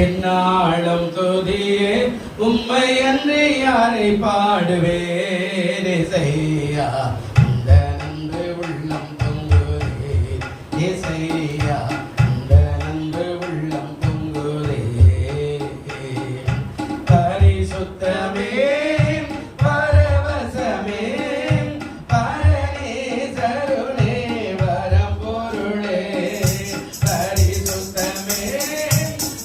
என்னாலும் துதியே உம்மை அன்றி யாரை பாடுவேன் இசையா இந்த நன்று உள்ளம் பொங்குதே இசையா இந்த நன்று உள்ளம் பொங்குதே பரிசுத்தமே பரவசமே பரணே சருணே வரம்பொருளே பரிசுத்தமே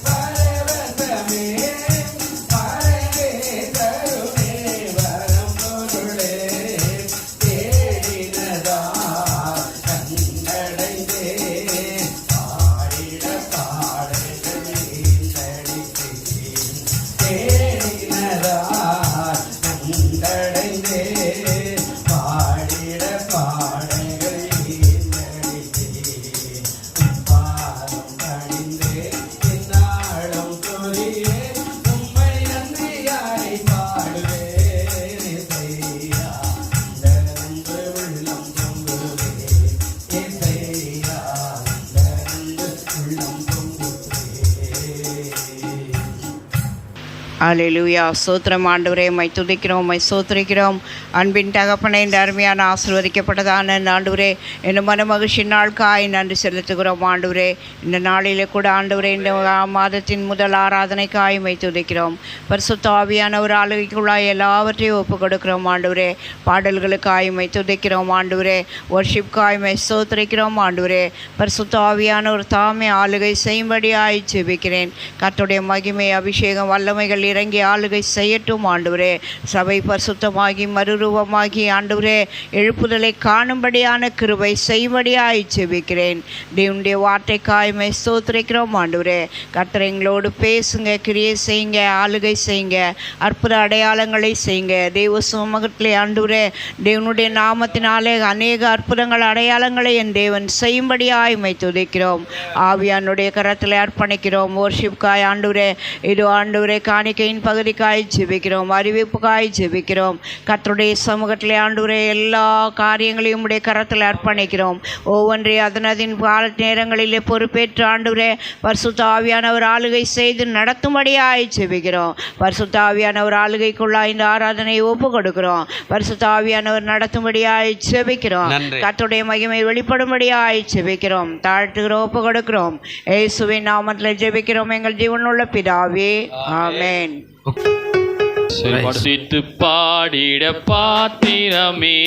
பரவசமே பரணே சருணே வரம்பொருளே தேடினதா கண்டடைந்தே பாடிட பாடல்கள் தேடினதா கண்டடைந்தே பாடிட பாடல்கள் பாதம் பணிந்தே என்னாலும் துதியே உம்மை நன்றி யாரை பாடுவேன் இசையா இந்த நன்று உள்ளம் பொங்குதே இசையா இந்த நன்று உள்ளம் பொங்குதே. அல்லேலூயா. ஸ்தோத்திரம் ஆண்டவரே, உம்மை துதிக்கிறோம், உம்மை ஸ்தோத்திரிக்கிறோம். அன்பின் தகப்பனே, இந்த அருமையான ஆசீர்வதிக்கப்பட்டதான ஆண்டவரே, இந்த மன மகிழ்ச்சி நாளுக்காய் நன்றி செலுத்துகிறோம் ஆண்டவரே. இந்த நாளிலே கூட ஆண்டவரே, இந்த மாதத்தின் முதல் ஆராதனைக்காய் உம்மை துதிக்கிறோம். பரிசுத்த ஆவியானவர் ஆளுகைக்குள்ளாய் எல்லாவற்றையும் ஒப்பு கொடுக்கிறோம் ஆண்டவரே. பாடல்களுக்காய் உம்மை துதிக்கிறோம் ஆண்டவரே. வர்ஷிப்காய் உம்மை ஸ்தோத்திரிக்கிறோம் ஆண்டவரே. பரிசுத்த ஆவியானவர் தாமே ஆளுகை செய்யும்படியாய் ஜெபிக்கிறேன். கர்த்தருடைய மகிமை, அபிஷேகம், வல்லமைகள் இறங்கி ஆளுகை செய்யட்டும் ஆண்டவரே. சபை பரிசுத்தமாகி மறுரூபமாகி ஆண்டவரே எழுப்புதலை காணும்படியான கிருபை செய்யும்படியாய் ஜெபிக்கிறேன். தேவனுடைய வார்த்தைக்காய் உம்மை ஸ்தோத்திரிக்கிறோம் ஆண்டவரே. கர்த்தர் எங்களோடு பேசுங்க, கிரியை செய்யுங்க, ஆளுகை செய்யுங்க, அற்புத அடையாளங்களை செய்யுங்க. தேவ சுமகத்திலே ஆண்டவரே, தேவனுடைய நாமத்தினாலே அநேக அற்புதங்கள் அடையாளங்களை என் தேவன் செய்யும்படியாய் உம்மை துதிக்கிறோம். ஆவியானுடைய கரத்தில் அர்ப்பணிக்கிறோம். வர்ஷிப்காய் ஆண்டவரே, இதோ ஆண்டவரே காணிக்கையின் பகுதிக்காய் ஜெபிக்கிறோம், அறிவிப்புக்காய் ஜெபிக்கிறோம். கர்த்தருடைய சமூகத்திலே ஆண்டவரே எல்லா காரியங்களையும் உடைய கரத்தில் அர்ப்பணிக்கிறோம். ஒவ்வொன்றையும் அதனதின் கால நேரங்களிலே பொறுப்பேற்று ஆண்டவரே பரிசுத்த ஆவியானவர் ஆளுகை செய்து நடத்தும்படியாய் ஜெபிக்கிறோம். பரிசுத்த ஆவியானவர் ஆளுகைக்குள்ளாய் இந்த ஆராதனையை ஒப்பு கொடுக்கிறோம். பரிசுத்த ஆவியானவர் நடத்தும்படியாய் ஜெபிக்கிறோம். கர்த்தருடைய மகிமை வெளிப்படும்படியாய் ஜெபிக்கிறோம். தாழ்த்துகிறோம், ஒப்பு கொடுக்கிறோம். இயேசுவின் நாமத்தில் ஜெபிக்கிறோம் எங்கள் ஜீவனுள்ள பிதாவே, ஆமென். பசித்து பாடிட பாத்திரமே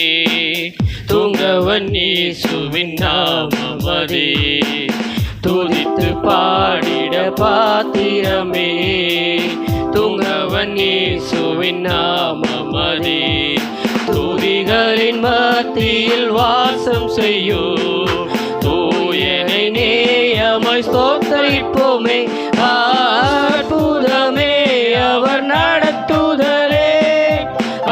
தூங்கவன் இயேசுவின் நாமமதே. துதித்து பாடிட பாத்திரமே தூங்கவன் இயேசுவின் நாமமதே. துதிகளின் மத்தியில் வாசம் செய்யும் தூயனை நேயமாய் ஸ்தோத்திரிப்போமே. அற்புதமே அவர் நடத்துதலே,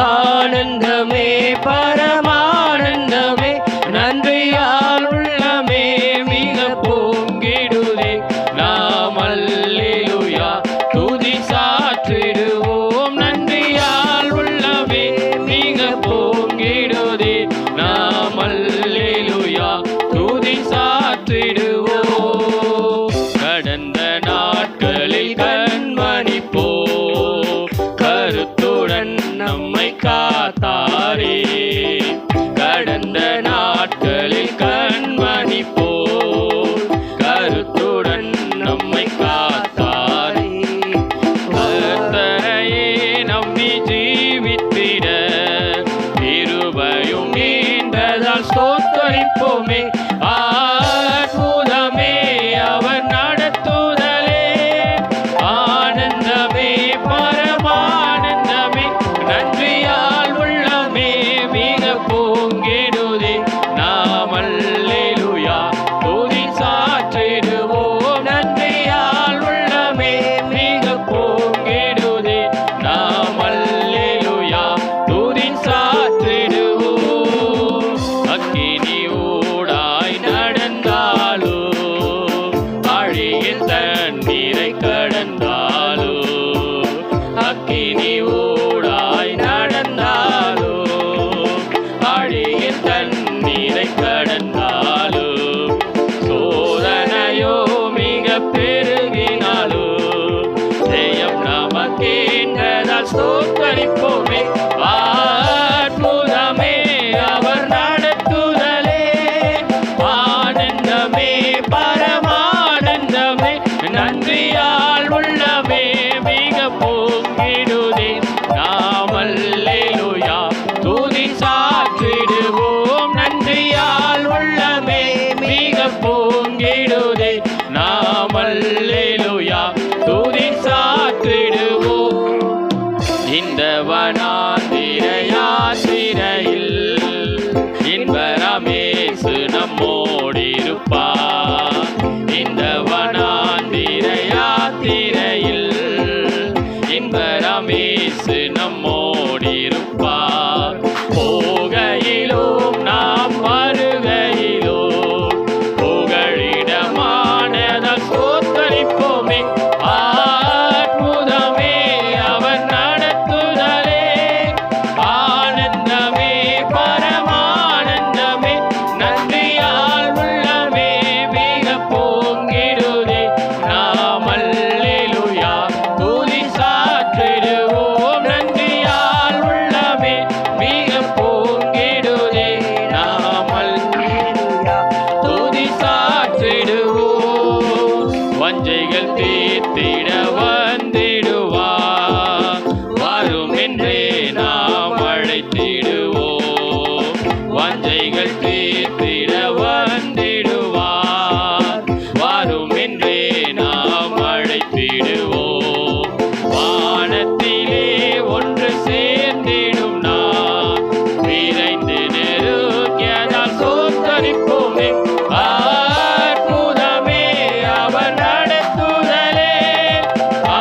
ஆனந்தமே பரமானந்தமே, நன்றியால் உள்ளமே மிக பொங்கிடுதே. நாம் அல்லேலூயா துதி சாற்றிடுவோம், நன்றியால் உள்ளமே மிக பொங்கிடுதே. நாம் அல்லேலூயா துதி சாற்றிடுவோம். கடந்த நாட்கள் ஸ்தோத்தரிப்போமே. அற்புதமே அவர் நடத்துதலே, ஆனந்தமே பரமானந்தமே, நன்றியால் உள்ளமே மிக பொங்கிடுதே. நாம் அல்லேலூயா துதி சாற்றிடுவோம், நன்றியால் உள்ளமே மிக பொங்கிடுதே. நாம் அல்லேலூயா துதி சாற்றிடுவோம். இந்த வனாந்திர யாத்திரையில் இன்பரமேசு நம்மோடிருப்பார். இந்த வனாந்திர யாத்திரையில் இன்பரமேசு நம்மோடிருப்பார். போகையிலும் நாம் வருகையிலும் புகழிடமானதால் ஸ்தோத்தரிப்போமே. அற்புதமே அவர் நடத்துதலே, ஆனந்தமே பரமானந்தமே, நன்றியால் உள்ளமே மிக பொங்கிடுதே. நாம் அல்லேலூயா துதி சாற்றிடுவோம், நன்றியால் உள்ளமே மிக பொங்கிடுதே. நாம் அல்லேலூயா துதி சாற்றிடுவோம். வஞ்சைகள் தீர்த்திட வந்திடுவார், வரும் என்றே நாம் அழைத்திடுவோம். வஞ்சைகள் தீர்த்திட வந்திடுவார், வரும் என்றே நாம் அழைத்திடுவோம். வானத்திலே ஒன்று சேர்ந்திடும் நாம் விரைந்து நெருங்கியதால் ஸ்தோத்தரிப்போமே. அற்புதமே அவர் நடத்துதலே,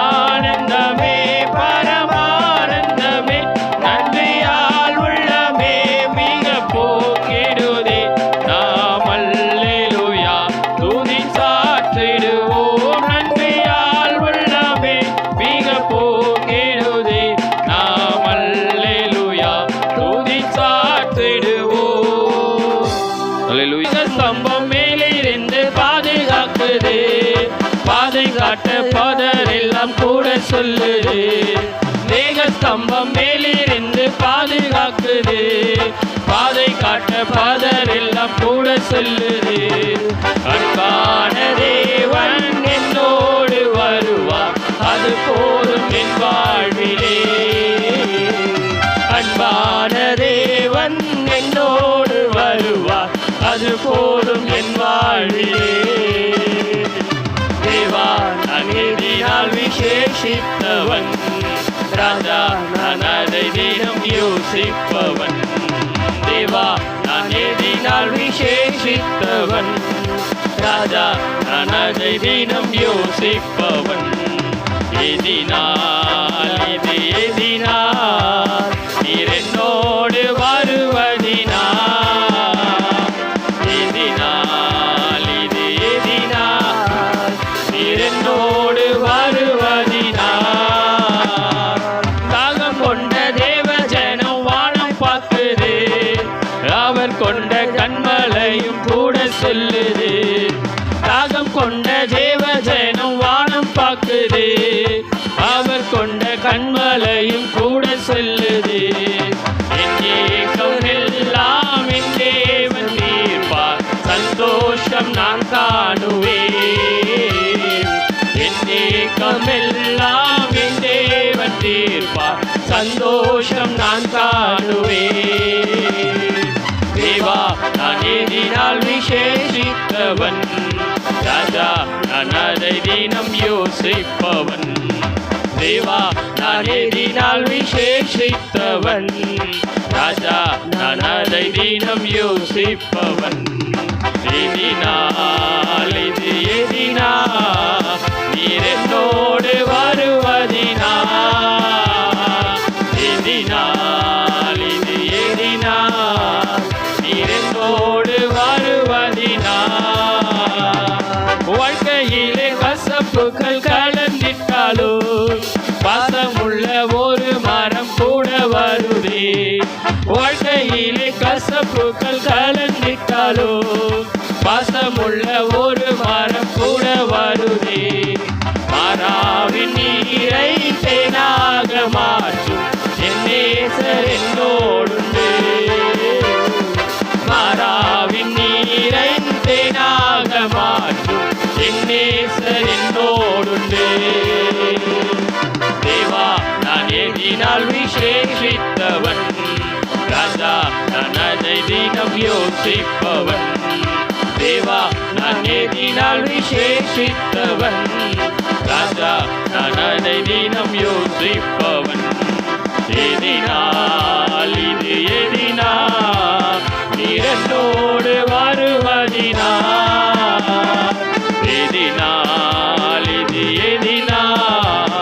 ஆனந்தமே பரமானந்தமே, நன்றியால் உள்ளமே மிக பொங்கிடுதே. நாம் அல்லேலூயா துதி சாற்றிடுவோம், நன்றியால் உள்ளமே மிக பொங்கிடுதே. நாம் அல்லேலூயா துதி சாற்றிடுவோம். அல்லேலூயா. ஸ்தம்பம் மேலிருந்து பாதுகாக்குது, பாதை காட்ட பதரெல்லாம் கூட சொல்லுது. மேக ஸ்தம்பம் மேலிருந்து பாதுகாக்குது, பாதை காட்ட பதரெல்லாம் கூட சொல்லுது. அன்பான தேவன் என்னோடு வருவார், அது போதும் என் வாழ்விலே. அன்பான தேவன் என்னோடு வருவார், அது போதும் என் வாழ்விலே. தேவா நான் எழுதினால் விசேஷித்தவன், ராஜா நான் அதை தினம் யோசிப்பவன். தேவா நான் எழுதினால் விசேஷித்தவன், ராஜா நான் அதை தினம் யோசிப்பவன். எதினால் இது எதினால் நீர் என்னோடு வருவதினால், எதினால் இது எதினால் நீர் என்னோடு வருவதினால். தாகம் கொண்ட தேவ ஜனம் வானம் பார்க்குது, அவர் கொண்ட கண்மலையும் கூட சொல்லுது. தாகம் கொண்ட தேவ ஜனம் வானம் பார்க்குது, அவர் கொண்ட கண்மலையும் கூட சொல்லுது. என் ஏக்கம் எல்லாம் என் தேவன் தீர்ப்பார், சந்தோஷம் நான் காணுவேன். என் ஏக்கம் எல்லாம் என் தேவன் தீர்ப்பார், சந்தோஷம் நான் காணுவேன். தேவா நான் எதினால் விசேஷித்தவன், ராஜா நான் அதை தினம் யோசிப்பவன். தேவா நான் எதினால் விசேஷித்தவன், ராஜா நான் அதை தினம் யோசிப்பவன். எதினால் இது எதினால் நீர் என்னோடு வருவதினால், எதினால் இது எதினால் நீர் என்னோடு வருவதினால். வாழ்க்கையிலே கசப்புகள் கலந்திட்டாலும் பாசமுள்ள ஒரு மரம் கூட வருதே. வாழ்க்கையிலே கசப்புகள் கலந்திட்டாலும் பாசமுள்ள ஒரு மரம் கூட வருதே. மாறாவின் நீரை தேனாக மாற்ற வந்தேன். தேவா நான் எதினால் விசேஷித்தவன், ராஜா நான் அதை தினம் யோசிப்பவன். தேவா நான் எதினால் விசேஷித்தவன், ராஜா நான் அதை தினம் யோசிப்பவன். எதினால் இது எதினால் நீர் என்னோடு வருவதினால், எதினால் இது எதினால்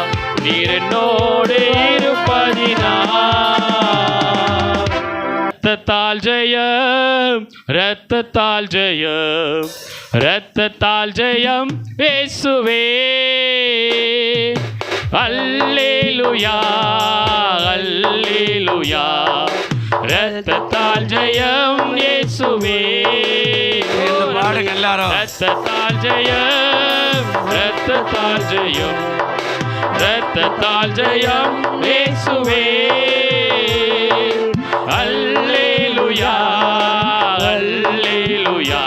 நீர் என்னோடு இருப்பதினால். ரத்தத்தால் ஜெயம், ரத்தத்தால் ஜெயம், ரத்தத்தால் ஜெயம் இயேசுவே. அல்லேலூயா அல்லேலூயா, ரத்தத்தால் ஜெயம் இயேசுவே. பாடுங்க எல்லாரும். ரத்தத்தால் ஜெயம், ரத்தத்தால் ஜெயம், ரத்தத்தால் ஜெயம் இயேசுவே. அல்லேலூயா அல்லேலூயா,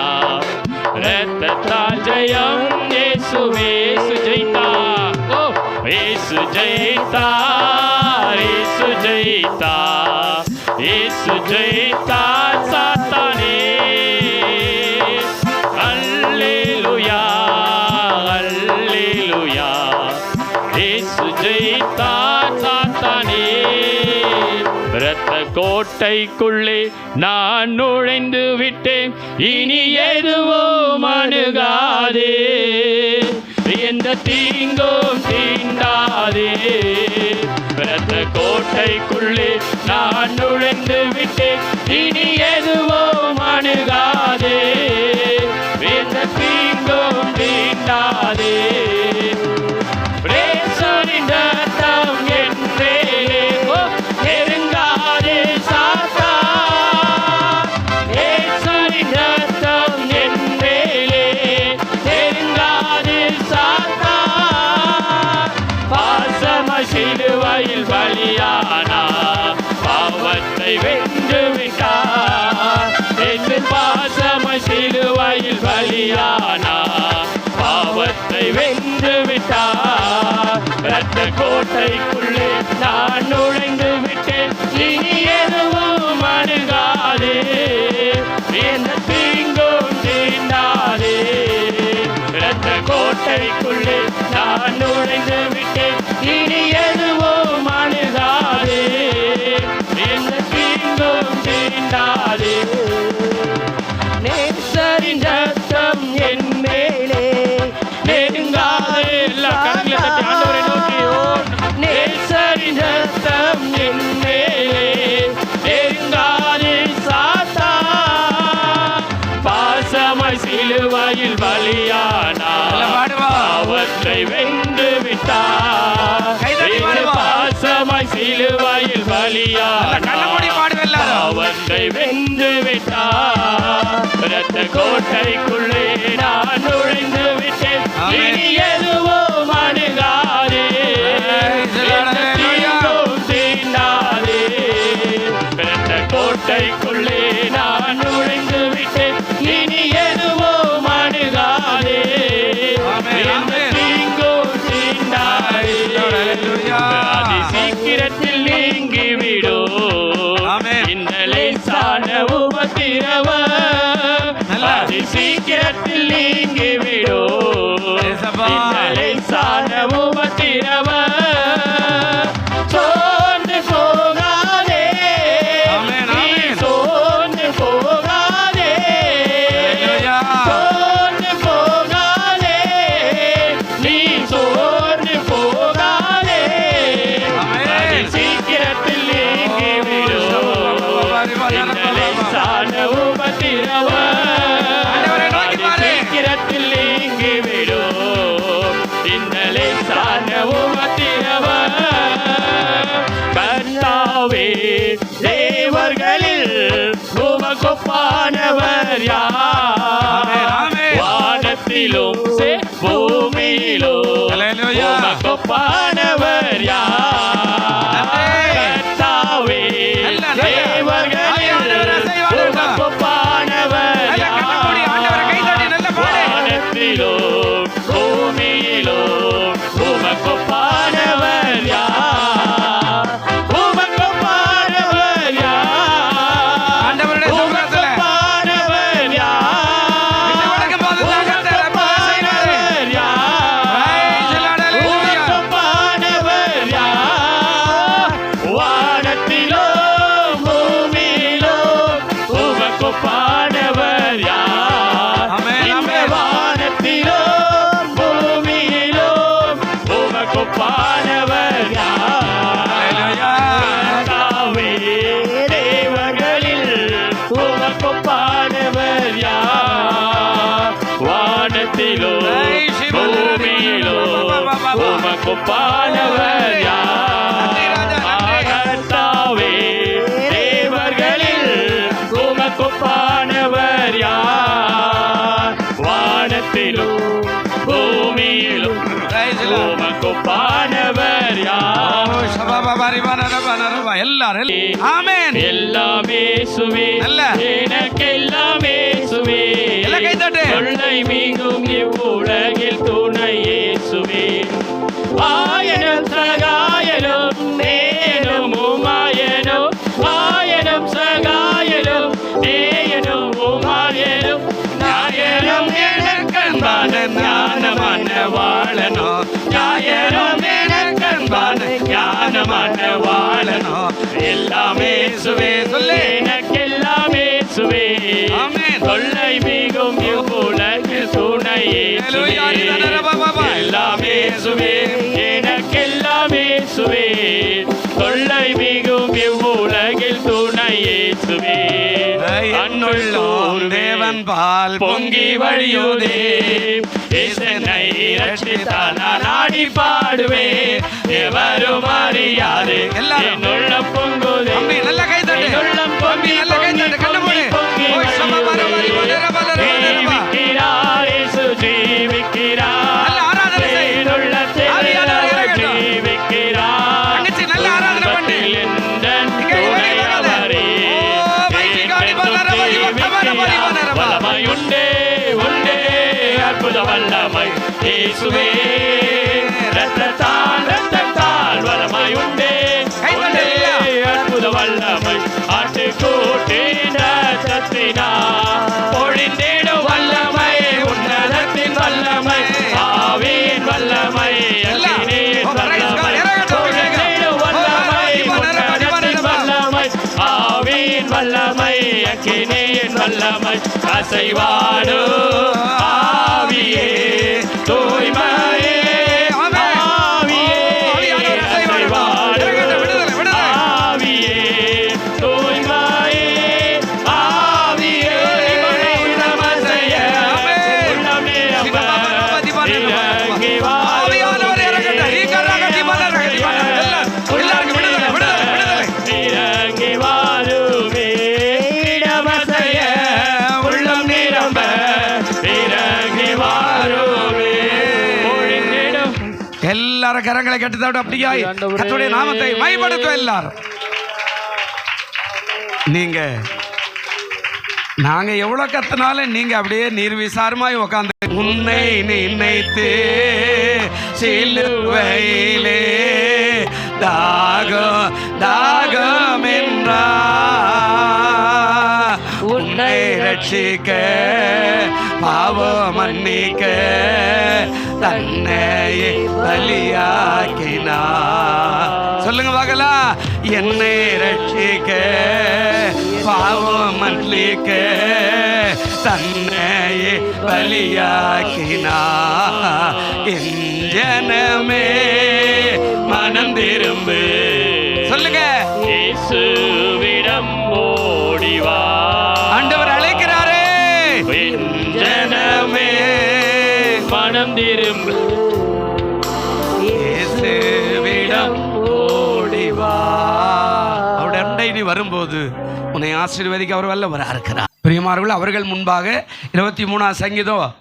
ரத்தத்தால் ஜெயம் இயேசுவே. சுஜெயித்தா ஓ இயேசு ஜெயித்தா, இயேசு ஜெயித்தா, இயேசு ஜெயித்தா சாத்தானே. அல்லேலூயா அல்லேலூயா, இயேசு ஜெயித்தா சாத்தானே. இரத்த கோட்டைக்குள்ளே நான் நுழைந்து விட்டேன், இனி எதுவும் அணுகாதே, எந்த தீங்கும் தீண்டாதே. இரத்த கோட்டைக்குள்ளே நான் நுழைந்து விட்டேன், இனி எதுவும் அணுகாதே, எந்த தீங்கும் தீண்டாதே. பிரேசரின் ரத்தம் என் மேலே நெருங்காதே சாத்தான், பிரேசரின் ரத்தம் என் மேலே நெருங்காதே சாத்தான். பாசம சிலுவையில் பலியானா பாவத்தை வென்று விட்டார், பாசம சிலுவையில் பலியானா பாவத்தை வென்று விட்டார். இரத்த கோட்டைக்குள்ளே நான் நுழைந்து விட்டேன், இனி எதுவும் அணுகாதே, எந்த தீங்கும் தீண்டாதே. இரத்த கோட்டைக்குள்ளே நான் நுழைந்து விட்டேன், இனி எதுவும் அணுகாதே, எந்த தீங்கும் தீண்டாதே. நேசரின் ரத்தம் என் மேலே நெருங்காதே. எல்லா கரங்களை தட்டி ஆண்டவரை நோக்கி நேசரின் ரத்தம் என் மேலே நெருங்காதே சாத்தான். பாசமாய் சிலுவையில் பலியானார், பாவத்தை வென்று விட்டார். பாசமாய் சிலுவையில் பலியானார், பாவத்தை வென்று விட்டார். இரத்த கோட்டைக்குள்ளே நான் நுழைந்து விட்டேன், இனி எதுவும் அணுகாதே, எந்த தீங்கும் தீண்டாதே. இரத்த கோட்டைக்குள்ளே நான் நுழைந்து விட்டேன், இனி எதுவும் அணுகாதே, எந்த தீங்கும் தீண்டாதே. அதி சீக்கிரத்தில் நீங்கிவிடும் இந்த லேசான உபத்திரவம், அதி சீக்கிரத்தில் நீங்கிவிடும் இந்த லேசான உபத்திரவம். சோர்ந்து போகாதே, நீ சோர்ந்து போகாதே, சோர்ந்து போகாதே, நீ சோர்ந்து போகாதே. அதி சீக்கிரத்தில் நீங்கிவிடும் இந்த லேசான உபத்திரவம், அதி சீக்கிரத்தில் நீங்கிவிடும் இந்த லேசான உபத்திரவம். கர்த்தாவே தேவர்களில் உமக்கொப்பானவர் யார்? வானத்திலும் பூமியிலும் உமக்கொப்பானவர் யார்? கர்த்தாவே தேவர்களில் உமக்கொப்பானவர் யார்? வானத்திலும் பூமியிலும் உமக்கொப்பானவர் யார்? கர்த்தாவே, தேவர்களில் உமக்கொப்பானவர் யார்? வானத்திலோ பூமியிலோ உமக்கொப்பானவர் யார்? கர்த்தாவே, தேவர்களில் உமக்கொப்பானவர் யார்? வானத்திலோ பூமியிலோ உமக்கொப்பானவர் யார்? எல்லாரும் ஆமென். எல்லாமே சுவே, எனக்கெல்லாமே சுவே, தொல்லை மீண்டும் இவ்வுலகில் துணையே சுவே. ஆயனும் சகாயனும் நேயனும் உமாயனும், ஆயனும் சகாயனும் நேயனும் உமாயனும், நாயனும் எனக்கன்பான ஞானமான வாழனோ, நாயனும் எனக்கன்பான ஞானமான வாழனோ. எல்லாமே சுவே, சொல்லே எனக்கெல்லாமே சுவே, தொல்லை மிகும் இவ்வுலகில் துணையே சுவே. எல்லாமே சுவே, எனக்கெல்லாமே சுவே, தொல்லை மிகும் இவ்வுலகில் துணையே சுவே. அன்னுள்ளோர் தேவன் பால் பொங்கி வழியுதே, என்னை ரட்சித்தார் நான் ஆடி பாடுவே. எவரும் அறியாதே என்னுள்ள பொங்குதே, நல்ல கை தட்டு, என்னுள்ளம் பொங்கி நல்ல கை தட்டு, கண்ண மூடு. ஜீவிக்கிறார் இயேசு ஜீவிக்கிறார், உள்ளத்தில் ஜீவிக்கிறார். வல்லமையுண்டே உண்டே அற்புத வல்லமை இயேசுவே, ரத்தத்தால் வல்லமையுண்டே உண்டே அற்புத வல்லமை. ஆட்டுக்கூட்டின் ரத்தத்தினால் பொழிந்திடும் வல்லமை, உன்னதத்தின் வல்லமை, ஆவியின் வல்லமை, அக்கினியின் வல்லமை, பொழிந்திடும் வல்லமை, உன்னதத்தின் வல்லமை, ஆவியின் வல்லமை, அக்கினியின் வல்லமை. அசைவாடு ஆவியே தூய்மையே, ஆவியே அசைவாடு ஆவியே தூய்மையே, ஆவியே இடமசைய உள்ளம் நிரம்ப இறங்கி இறங்கி வாருமே. இடமசைய உள்ளம் நிரம்ப இறங்கி வாருமே. எல்லாரும் கரங்களை கட்டுத்தாவிட அப்படியா கர்த்தருடைய நாமத்தை மைப்படுத்தும். எல்லாரும் நாங்க எவ்வளவு கத்தினாலும் நீங்க அப்படியே நிர்விசாரமாய் உட்காந்து உன்னை நினைத்து சிலுவையிலே தாகம் தாகம் என்றா உன்னை ரட்சிக்க பாவம் மன்னிக்க தன்னையே பலியாக்கினா. சொல்லுங்க பார்க்கலாம். என்னை ரட்சிக்க பாவம் மன்னிக்க தன்னையே பலியாக்கினா. என் ஜனமே மனம் திரும்பு. சொல்லுங்க. இயேசுவிடம் ஓடிவா. ஆண்டவர் அழைக்கிறாரே. என் ஜனமே மனம் திரும்பு. இயேசுவிடம் ஓடிவா. அவருடைய அண்டை நீ வரும்போது உன்னை ஆசீர்வதிக்க அவர் வல்லவராக இருக்கிறார். பிரியமானவர்களே, அவர்கள் முன்பாக 23ஆம் சங்கீதம்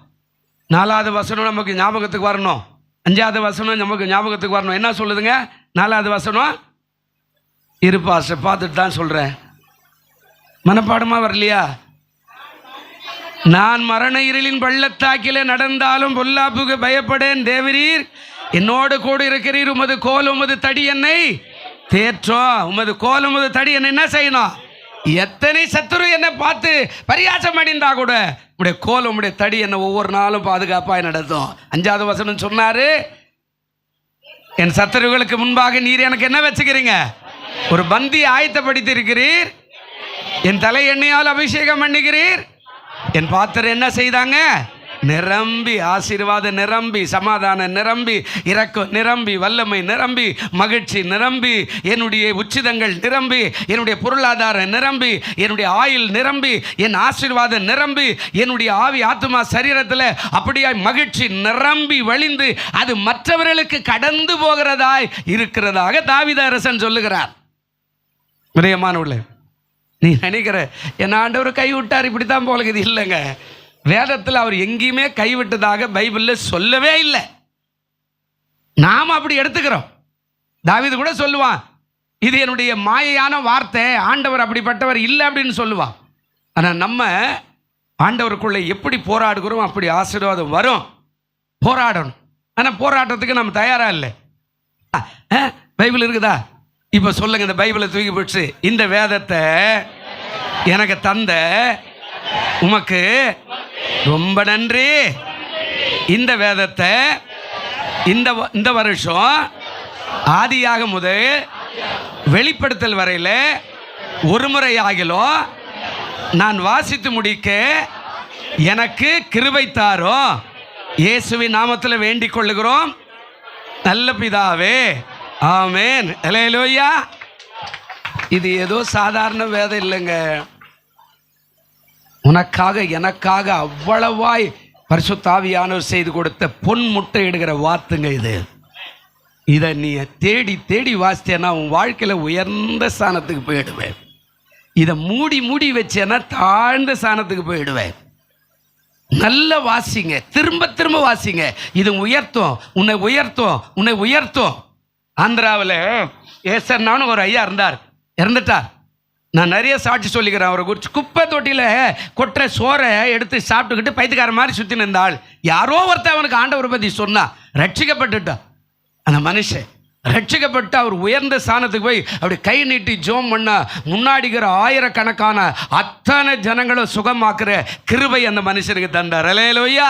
4வது வசனம் நமக்கு ஞாபகத்துக்கு வரணும். 5வது வசனம் நமக்கு ஞாபகத்துக்கு வரணும். என்ன சொல்லுதுங்க? 4வது வசனம் இருப்பாச பார்த்துட்டு தான் சொல்கிறேன். மனப்பாடமாக வரலையா? நான் மரண இருளின் பள்ளத்தாக்கிலே நடந்தாலும் பொல்லாப்புக்கு பயப்படேன். தேவரீர் என்னோடு கூட இருக்கிறீர். உமது கோல் உமது தடி என்னை தேற்றும். உமது கோல் உமது தடி என்னை என்ன செய்யணும்? எத்தனை சத்துரு என்னை பார்த்து பரியாசம் அடைந்தா கூட உடைய கோல் உடைய தடி என்னை ஒவ்வொரு நாளும் பாதுகாப்பாக நடத்தும். 5வது வசனம் சொன்னாரு, என் சத்துருகளுக்கு முன்பாக நீர் எனக்கு என்ன வச்சுக்கிறீங்க? ஒரு பந்தி ஆயத்தப்படுத்தி இருக்கிறீர். என் தலை எண்ணெயால் அபிஷேகம் பண்ணுகிறீர். என் பாத்திரம் என்ன செய்தாங்க? நிரம்பி, ஆசீர்வாதம் நிரம்பி, சமாதானம் நிரம்பி, இரக்கம் நிரம்பி, வல்லமை நிரம்பி, மகிழ்ச்சி நிரம்பி, என்னுடைய உச்சிதங்கள் நிரம்பி, என்னுடைய பொருளாதாரம் நிரம்பி, என்னுடைய ஆயுள் நிரம்பி, என் ஆசீர்வாதம் நிரம்பி, என்னுடைய ஆவி ஆத்மா சரீரத்தில் அப்படியாய் மகிழ்ச்சி நிரம்பி வழிந்து அது மற்றவர்களுக்கு கடந்து போகிறதாய் இருக்கிறதாக தாவீது அரசன் சொல்லுகிறார். பிரியமானவர்களே, நீ நினைக்கிற என் ஆண்டவர் கைவிட்டார் இப்படித்தான் போல இது இல்லைங்க. வேதத்தில் அவர் எங்கேயுமே கைவிட்டதாக பைபிளில் சொல்லவே இல்லை. நாம் அப்படி எடுத்துக்கிறோம். தாவீது கூட சொல்லுவான், இது என்னுடைய மாயையான வார்த்தை, ஆண்டவர் அப்படிப்பட்டவர் இல்லை அப்படின்னு சொல்லுவான். ஆனால் நம்ம ஆண்டவருக்குள்ளே எப்படி போராடுகிறோம் அப்படி ஆசீர்வாதம் வரும். போராடணும். ஆனால் போராட்டத்துக்கு நம்ம தயாராக இல்லை. பைபிள் இருக்குதா? இப்போ சொல்லுங்க, இந்த பைபிளை தூக்கி போச்சு, இந்த வேதத்தை எனக்கு தந்த உமக்கு ரொம்ப நன்றி. இந்த வேதத்தை இந்த வருஷம் ஆதியாக முதல் வெளிப்படுத்தல் வரையில் ஒரு முறை ஆகிலும் நான் வாசித்து முடிக்க எனக்கு கிருபை தாரும். இயேசுவின் நாமத்தில் வேண்டிக் கொள்ளுகிறோம் நல்ல பிதாவே, ஆமென். அல்லேலூயா. இது ஏதோ சாதாரண வேதம் இல்லைங்க. உனக்காக எனக்காக அவ்வளவாய் பரிசுத்த ஆவியானவர் செய்து கொடுத்த பொன் முட்டை இடுகிற வார்த்தைங்க இது. இதை நீ தேடி தேடி வாசித்தேன்னா உன் வாழ்க்கையில் உயர்ந்த ஸ்தானத்துக்கு போயிடுவேன். இதை மூடி மூடி வச்சேன்னா தாழ்ந்த ஸ்தானத்துக்கு போயிடுவேன். நல்ல வாசிங்க, திரும்ப திரும்ப வாசிங்க. இது உயர்த்தும், உன்னை உயர்த்தும், உன்னை உயர்த்தும். ஆந்திராவில் ஏசர்னான்னு ஒரு ஐயா இருந்தார், இறந்துட்டார். நான் நிறைய சாட்சி சொல்லிக்கிறேன் அவரை குறித்து. குப்பை தொட்டியில் கொட்டுற சோறை எடுத்து சாப்பிட்டுக்கிட்டு பைத்தியக்கார மாதிரி சுற்றி நின்றாள். யாரோ ஒருத்தர் அவனுக்கு ஆண்டவரை பற்றி சொன்னா, ரட்சிக்கப்பட்டுட்டான். அந்த மனுஷன் ரட்சிக்கப்பட்டு அவர் உயர்ந்த ஸ்தானத்துக்கு போய் அப்படி கை நீட்டி ஜோம் பண்ண முன்னாடிக்கிற ஆயிரக்கணக்கான அத்தனை ஜனங்களும் சுகமாக்குற கிருபை அந்த மனுஷனுக்கு தந்தார். அல்லேலூயா.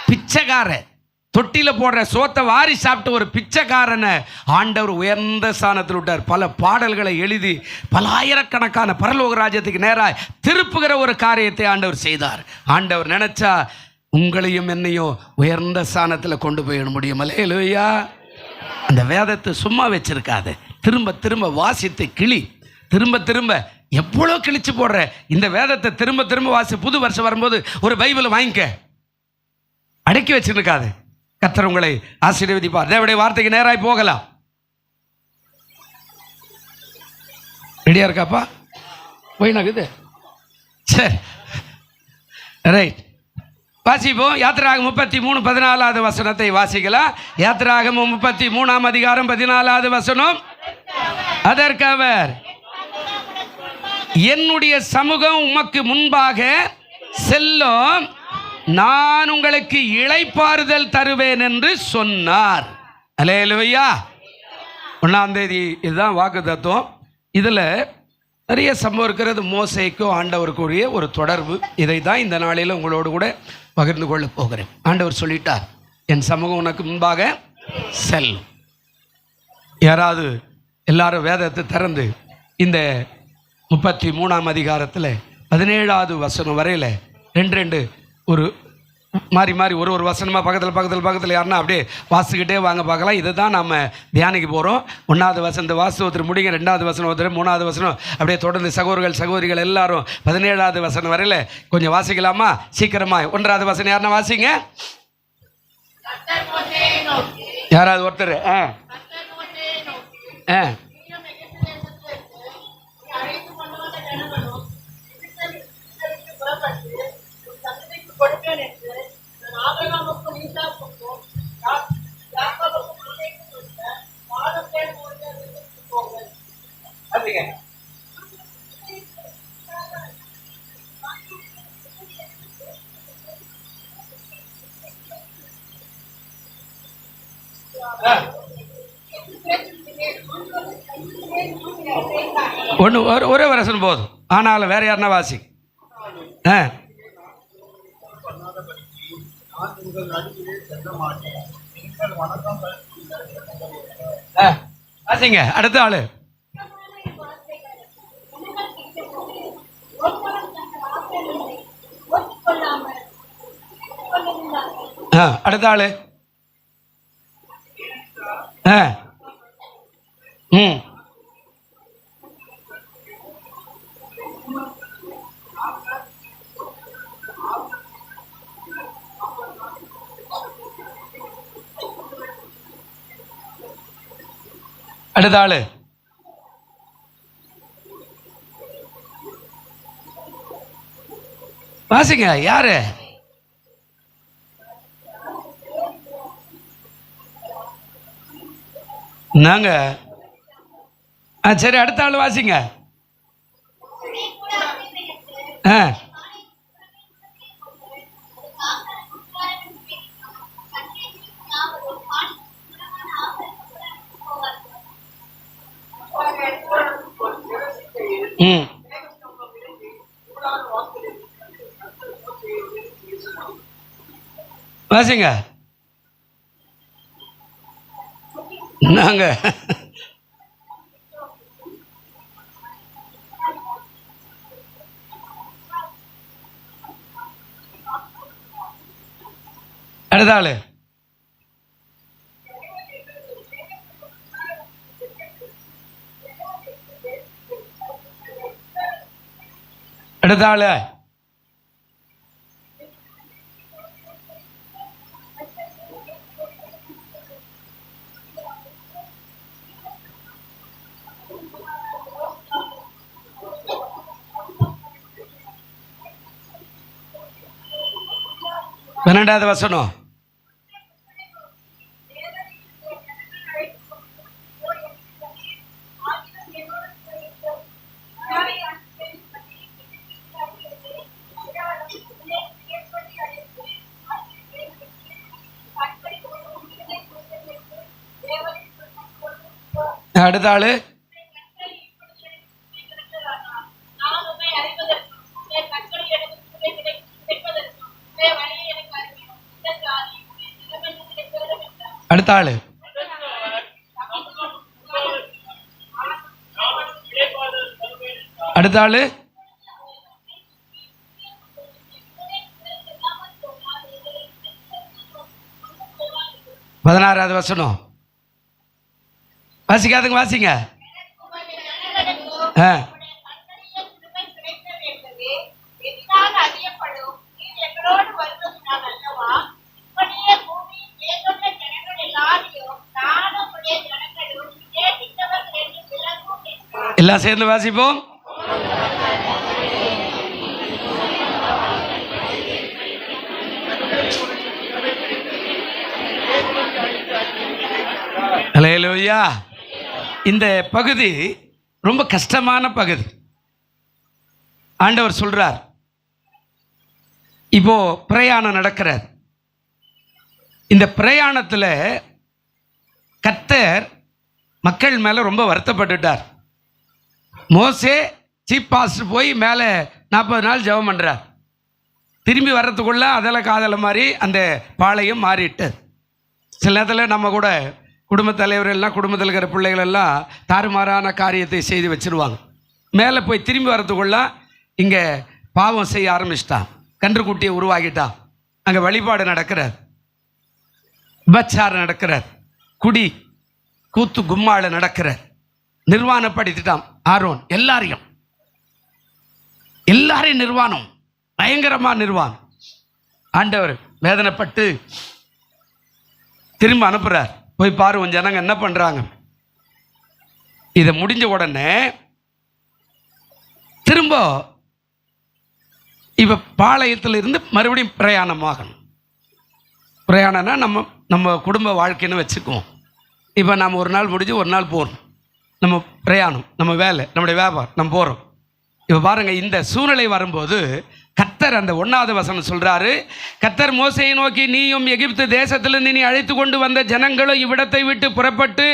பிச்சைக்காரன் தொட்டியில் போடுற சோத்தை வாரி சாப்பிட்டு ஒரு பிச்சைக்காரனை ஆண்டவர் உயர்ந்த ஸ்தானத்தில் விட்டார். பல பாடல்களை எழுதி பல ஆயிரக்கணக்கான பரலோக ராஜ்யத்துக்கு நேராக திருப்புகிற ஒரு காரியத்தை ஆண்டவர் செய்தார். ஆண்டவர் நினைச்சா உங்களையும் என்னையும் உயர்ந்த ஸ்தானத்தில் கொண்டு போயிட முடியும். அல்லேலூயா. அந்த வேதத்தை சும்மா வச்சிருக்காது, திரும்ப திரும்ப வாசித்து கிளி. திரும்ப திரும்ப எவ்வளோ கிழிச்சு போடுற இந்த வேதத்தை திரும்ப திரும்ப வாசி. புது வருஷம் வரும்போது ஒரு பைபிளை வாங்கிக்க, அடக்கி வச்சிருக்காது. கர்த்தர் உங்களை ஆசீர்வதிப்பார். தேவனுடைய வார்த்தைக்கு நேராய் போகலாம். ரெடியா இருக்காப்பா? போய் நகுது. சரி, ரைட். வாசிப்போம். யாத்திராகமம் 33:14 வசனத்தை வாசிக்கலாம். யாத்திராகமம் 33 அதிகாரம் 14 வசனம். அதற்கு அவர், என்னுடைய சமூகம் உமக்கு முன்பாக செல்லும், நான் உங்களுக்கு இளைப்பாறுதல் தருவேன் என்று சொன்னார். அல்லேலூயா. 1ஆம் தேதி இதுதான் வாக்கு தத்துவம். இதில் நிறைய சம்பவம் இருக்கிறது. மோசேக்கும் ஆண்டவருக்குரிய ஒரு தொடர்பு. இதை தான் இந்த நாளில் உங்களோடு கூட பகிர்ந்து கொள்ள போகிறேன். ஆண்டவர் சொல்லிட்டார், என் சமூகம் உனக்கு முன்பாக செல்லும். யாராவது எல்லாரும் வேதத்தை திறந்து இந்த 33ஆம் அதிகாரத்தில் 17வது வசனம் வரையில் 2 ஒரு மாறி மாறி ஒரு வசனமாக பக்கத்தில் யாருன்னா அப்படியே வாசிக்கிட்டே வாங்க பார்க்கலாம். இதை தான் நம்ம தியானிக்க போகிறோம். 1வது வசனத்தை வாசி ஒருத்தர் முடிங்க, 2வது வசனம் ஒருத்தர், 3வது வசனம் அப்படியே தொடர்ந்து சகோதரிகள் எல்லாரும் 17வது வசனம் வரையில் கொஞ்சம் வாசிக்கலாமா? சீக்கிரமாக 1வது வசனம் யாருன்னா வாசிங்க. யாராவது ஒருத்தர் ஒரே வசனம் போதும். ஆனாலும் வேற யாருன்னா வாசி. வாசிங்க. அடுத்த ஆளு. அடுத்த ஆளு. ம் அடுத்த ஆளு. வாசிங்க. யாரு? நாங்க. சரி, அடுத்த ஆள் வாசிங்க. ம் வாசிங்க. நாங்க. அடுத்த ஆளு. அடுத்த ஆளு. பன்னெண்டாவது வசனம். அடுத்த ஆளு. அடுத்த ஆளு. அடுத்த ஆளு. பதினாறாவது வசனம். வாசிக்காதுங்க, வாசிங்க. எல்லாம் சேர்ந்து வாசிப்போம். அல்லேலூயா. இந்த பகுதி ரொம்ப கஷ்டமான பகுதி. ஆண்டவர் சொல்றார், இப்போ பிரயாணம் நடக்கிறார். இந்த பிரயாணத்தில் கர்த்தர் மக்கள் மேலே ரொம்ப வருத்தப்பட்டுட்டார். மோசே சீப் பாஸ்டர் போய் மேலே 40 நாள் ஜெபம் பண்ணுறார். திரும்பி வர்றதுக்குள்ள அதில் காதலை மாதிரி அந்த பாளையம் மாறிட்டு, சில நேரத்தில் நம்ம கூட குடும்பத் தலைவர்கள்லாம் குடும்பத்தில் இருக்கிற பிள்ளைகள் எல்லாம் தாறுமாறான காரியத்தை செய்து வச்சுருவாங்க. மேலே போய் திரும்பி வர்றதுக்குள்ள இங்கே பாவம் செய்ய ஆரம்பிச்சிட்டான், கன்றுக்குட்டியை உருவாகிட்டான், அங்கே வழிபாடு நடக்கிறார், விபச்சாரம் நடக்கிறார், குடி கூத்து கும்மாள நடக்கிறார், நிர்வாணப்படுத்திட்டான் ஆரோன். எல்லாரையும் நிர்வாணம், பயங்கரமாக நிர்வாணம். ஆண்டவர் வேதனைப்பட்டு திரும்ப அனுப்புகிறார், போய் பாரு உன் ஜனங்க என்ன பண்ணுறாங்க. இதை முடிஞ்ச உடனே திரும்ப இப்போ பாளையத்தில் இருந்து மறுபடியும் பிரயாணமாகணும். பிரயாணம்னா நம்ம குடும்ப வாழ்க்கைன்னு வச்சுக்குவோம். இப்போ நம்ம ஒரு நாள் முடிஞ்சு ஒரு நாள் போகிறோம், நம்ம பிரயாணம், நம்ம வேலை, நம்முடைய வியாபாரம், நம்ம போகிறோம். இப்போ பாருங்கள், இந்த சூழ்நிலை வரும்போது கர்த்தர் அந்த 1வது வசனம் சொல்கிறாரு, கர்த்தர் மோசையை நோக்கி, நீயும் எகிப்து தேசத்திலிருந்து நீ அழைத்து கொண்டு வந்த ஜனங்களும் இவ்விடத்தை விட்டு புறப்பட்டு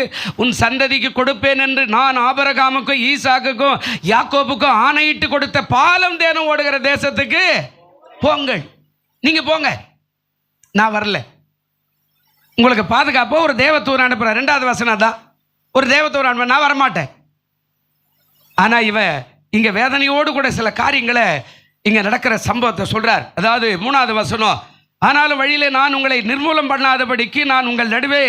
உன் சந்ததிக்கு கொடுப்பேன் என்று நான் ஆபிரகாமுக்கும் ஈசாக்குக்கும் யாக்கோபுக்கும் ஆணையிட்டு கொடுத்த பாலும் தேனும் ஓடுகிற தேசத்துக்கு போங்கள். நீங்கள் போங்க, நான் வரல. உங்களுக்கு பாதுகாப்பாக ஒரு தேவதூதன் அனுப்புகிறார். 2வது வசனம் தான், ஒரு தேவதூதன் அனுப்ப, நான் வரமாட்டேன். ஆனால் இவன் இங்கே வேதனையோடு கூட சில காரியங்களை இங்கே நடக்கிற சம்பவத்தை சொல்கிறார். அதாவது 3வது வசனம், ஆனாலும் வழியிலே நான் உங்களை நிர்மூலம் பண்ணாதபடிக்கு நான் உங்கள் நடுவே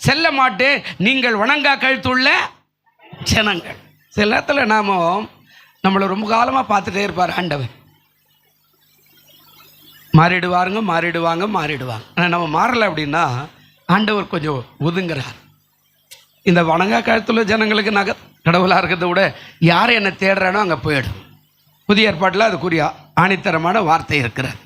செல்ல மாட்டேன், நீங்கள் வணங்கா கழுத்துள்ள ஜனங்கள். சில நேரத்தில் நாம நம்மளை ரொம்ப காலமாக பார்த்துட்டே இருப்பார் ஆண்டவர். மாறிடுவாங்க. ஆனால் நம்ம மாறலை அப்படின்னா ஆண்டவர் கொஞ்சம் ஒதுங்குறார். இந்த வணங்கா கழுத்துள்ள ஜனங்களுக்கு நகை கடவுளாக இருக்கிறத விட யார் என்னை தேடுறானோ அங்கே போயிடும். புதிய ஏற்பாட்டில் அதுக்குரிய ஆணித்தரமான வார்த்தை இருக்கிறார்.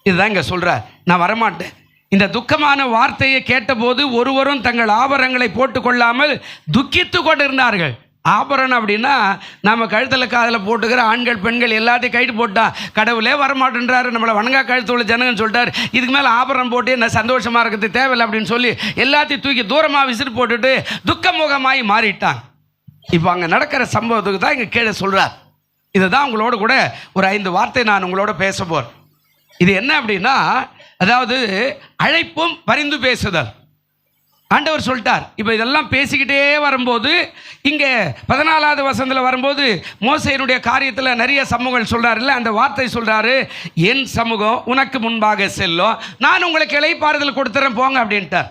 இதுதான் இங்கே சொல்கிறார், நான் வரமாட்டேன். இந்த துக்கமான வார்த்தையை கேட்டபோது ஒருவரும் தங்கள் ஆபரணங்களை போட்டுக்கொள்ளாமல் துக்கித்து கொண்டிருந்தார்கள். ஆபரணம் அப்படின்னா நம்ம கழுத்தில் காதில் போட்டுக்கிற ஆண்கள் பெண்கள் எல்லாத்தையும் கைட்டு போட்டா கடவுளே வரமாட்டேன்றாரு, நம்மளை வணங்கா கழுத்துள்ள ஜனங்கன்னு சொல்லிட்டார், இதுக்கு மேலே ஆபரணம் போட்டு என்ன சந்தோஷமாக இருக்கிறது தேவையில்லை அப்படின்னு சொல்லி எல்லாத்தையும் தூக்கி தூரமாக விசிறு போட்டுட்டு துக்கமுகமாகி மாறிட்டாங்க. இப்போ அங்கே நடக்கிற சம்பவத்துக்கு தான் இங்கே கீழே சொல்கிறார். இதை தான் உங்களோட கூட ஒரு 5 வார்த்தை நான் உங்களோட பேச போகிறேன். இது என்ன அப்படின்னா, அதாவது அழைப்பும் பரிந்து பேசுதல். ஆண்டவர் சொல்லிட்டார். இப்போ இதெல்லாம் பேசிக்கிட்டே வரும்போது இங்கே 14வது வசனத்தில் வரும்போது மோசேயினுடைய காரியத்தில் நிறைய சமூகங்கள் சொல்கிறாருல்ல, அந்த வார்த்தை சொல்கிறாரு, என் சமூகம் உனக்கு முன்பாக செல்லும், நான் உங்களுக்கு இளைப்பாறுதல் கொடுத்துறேன் போங்க அப்படின்ட்டார்.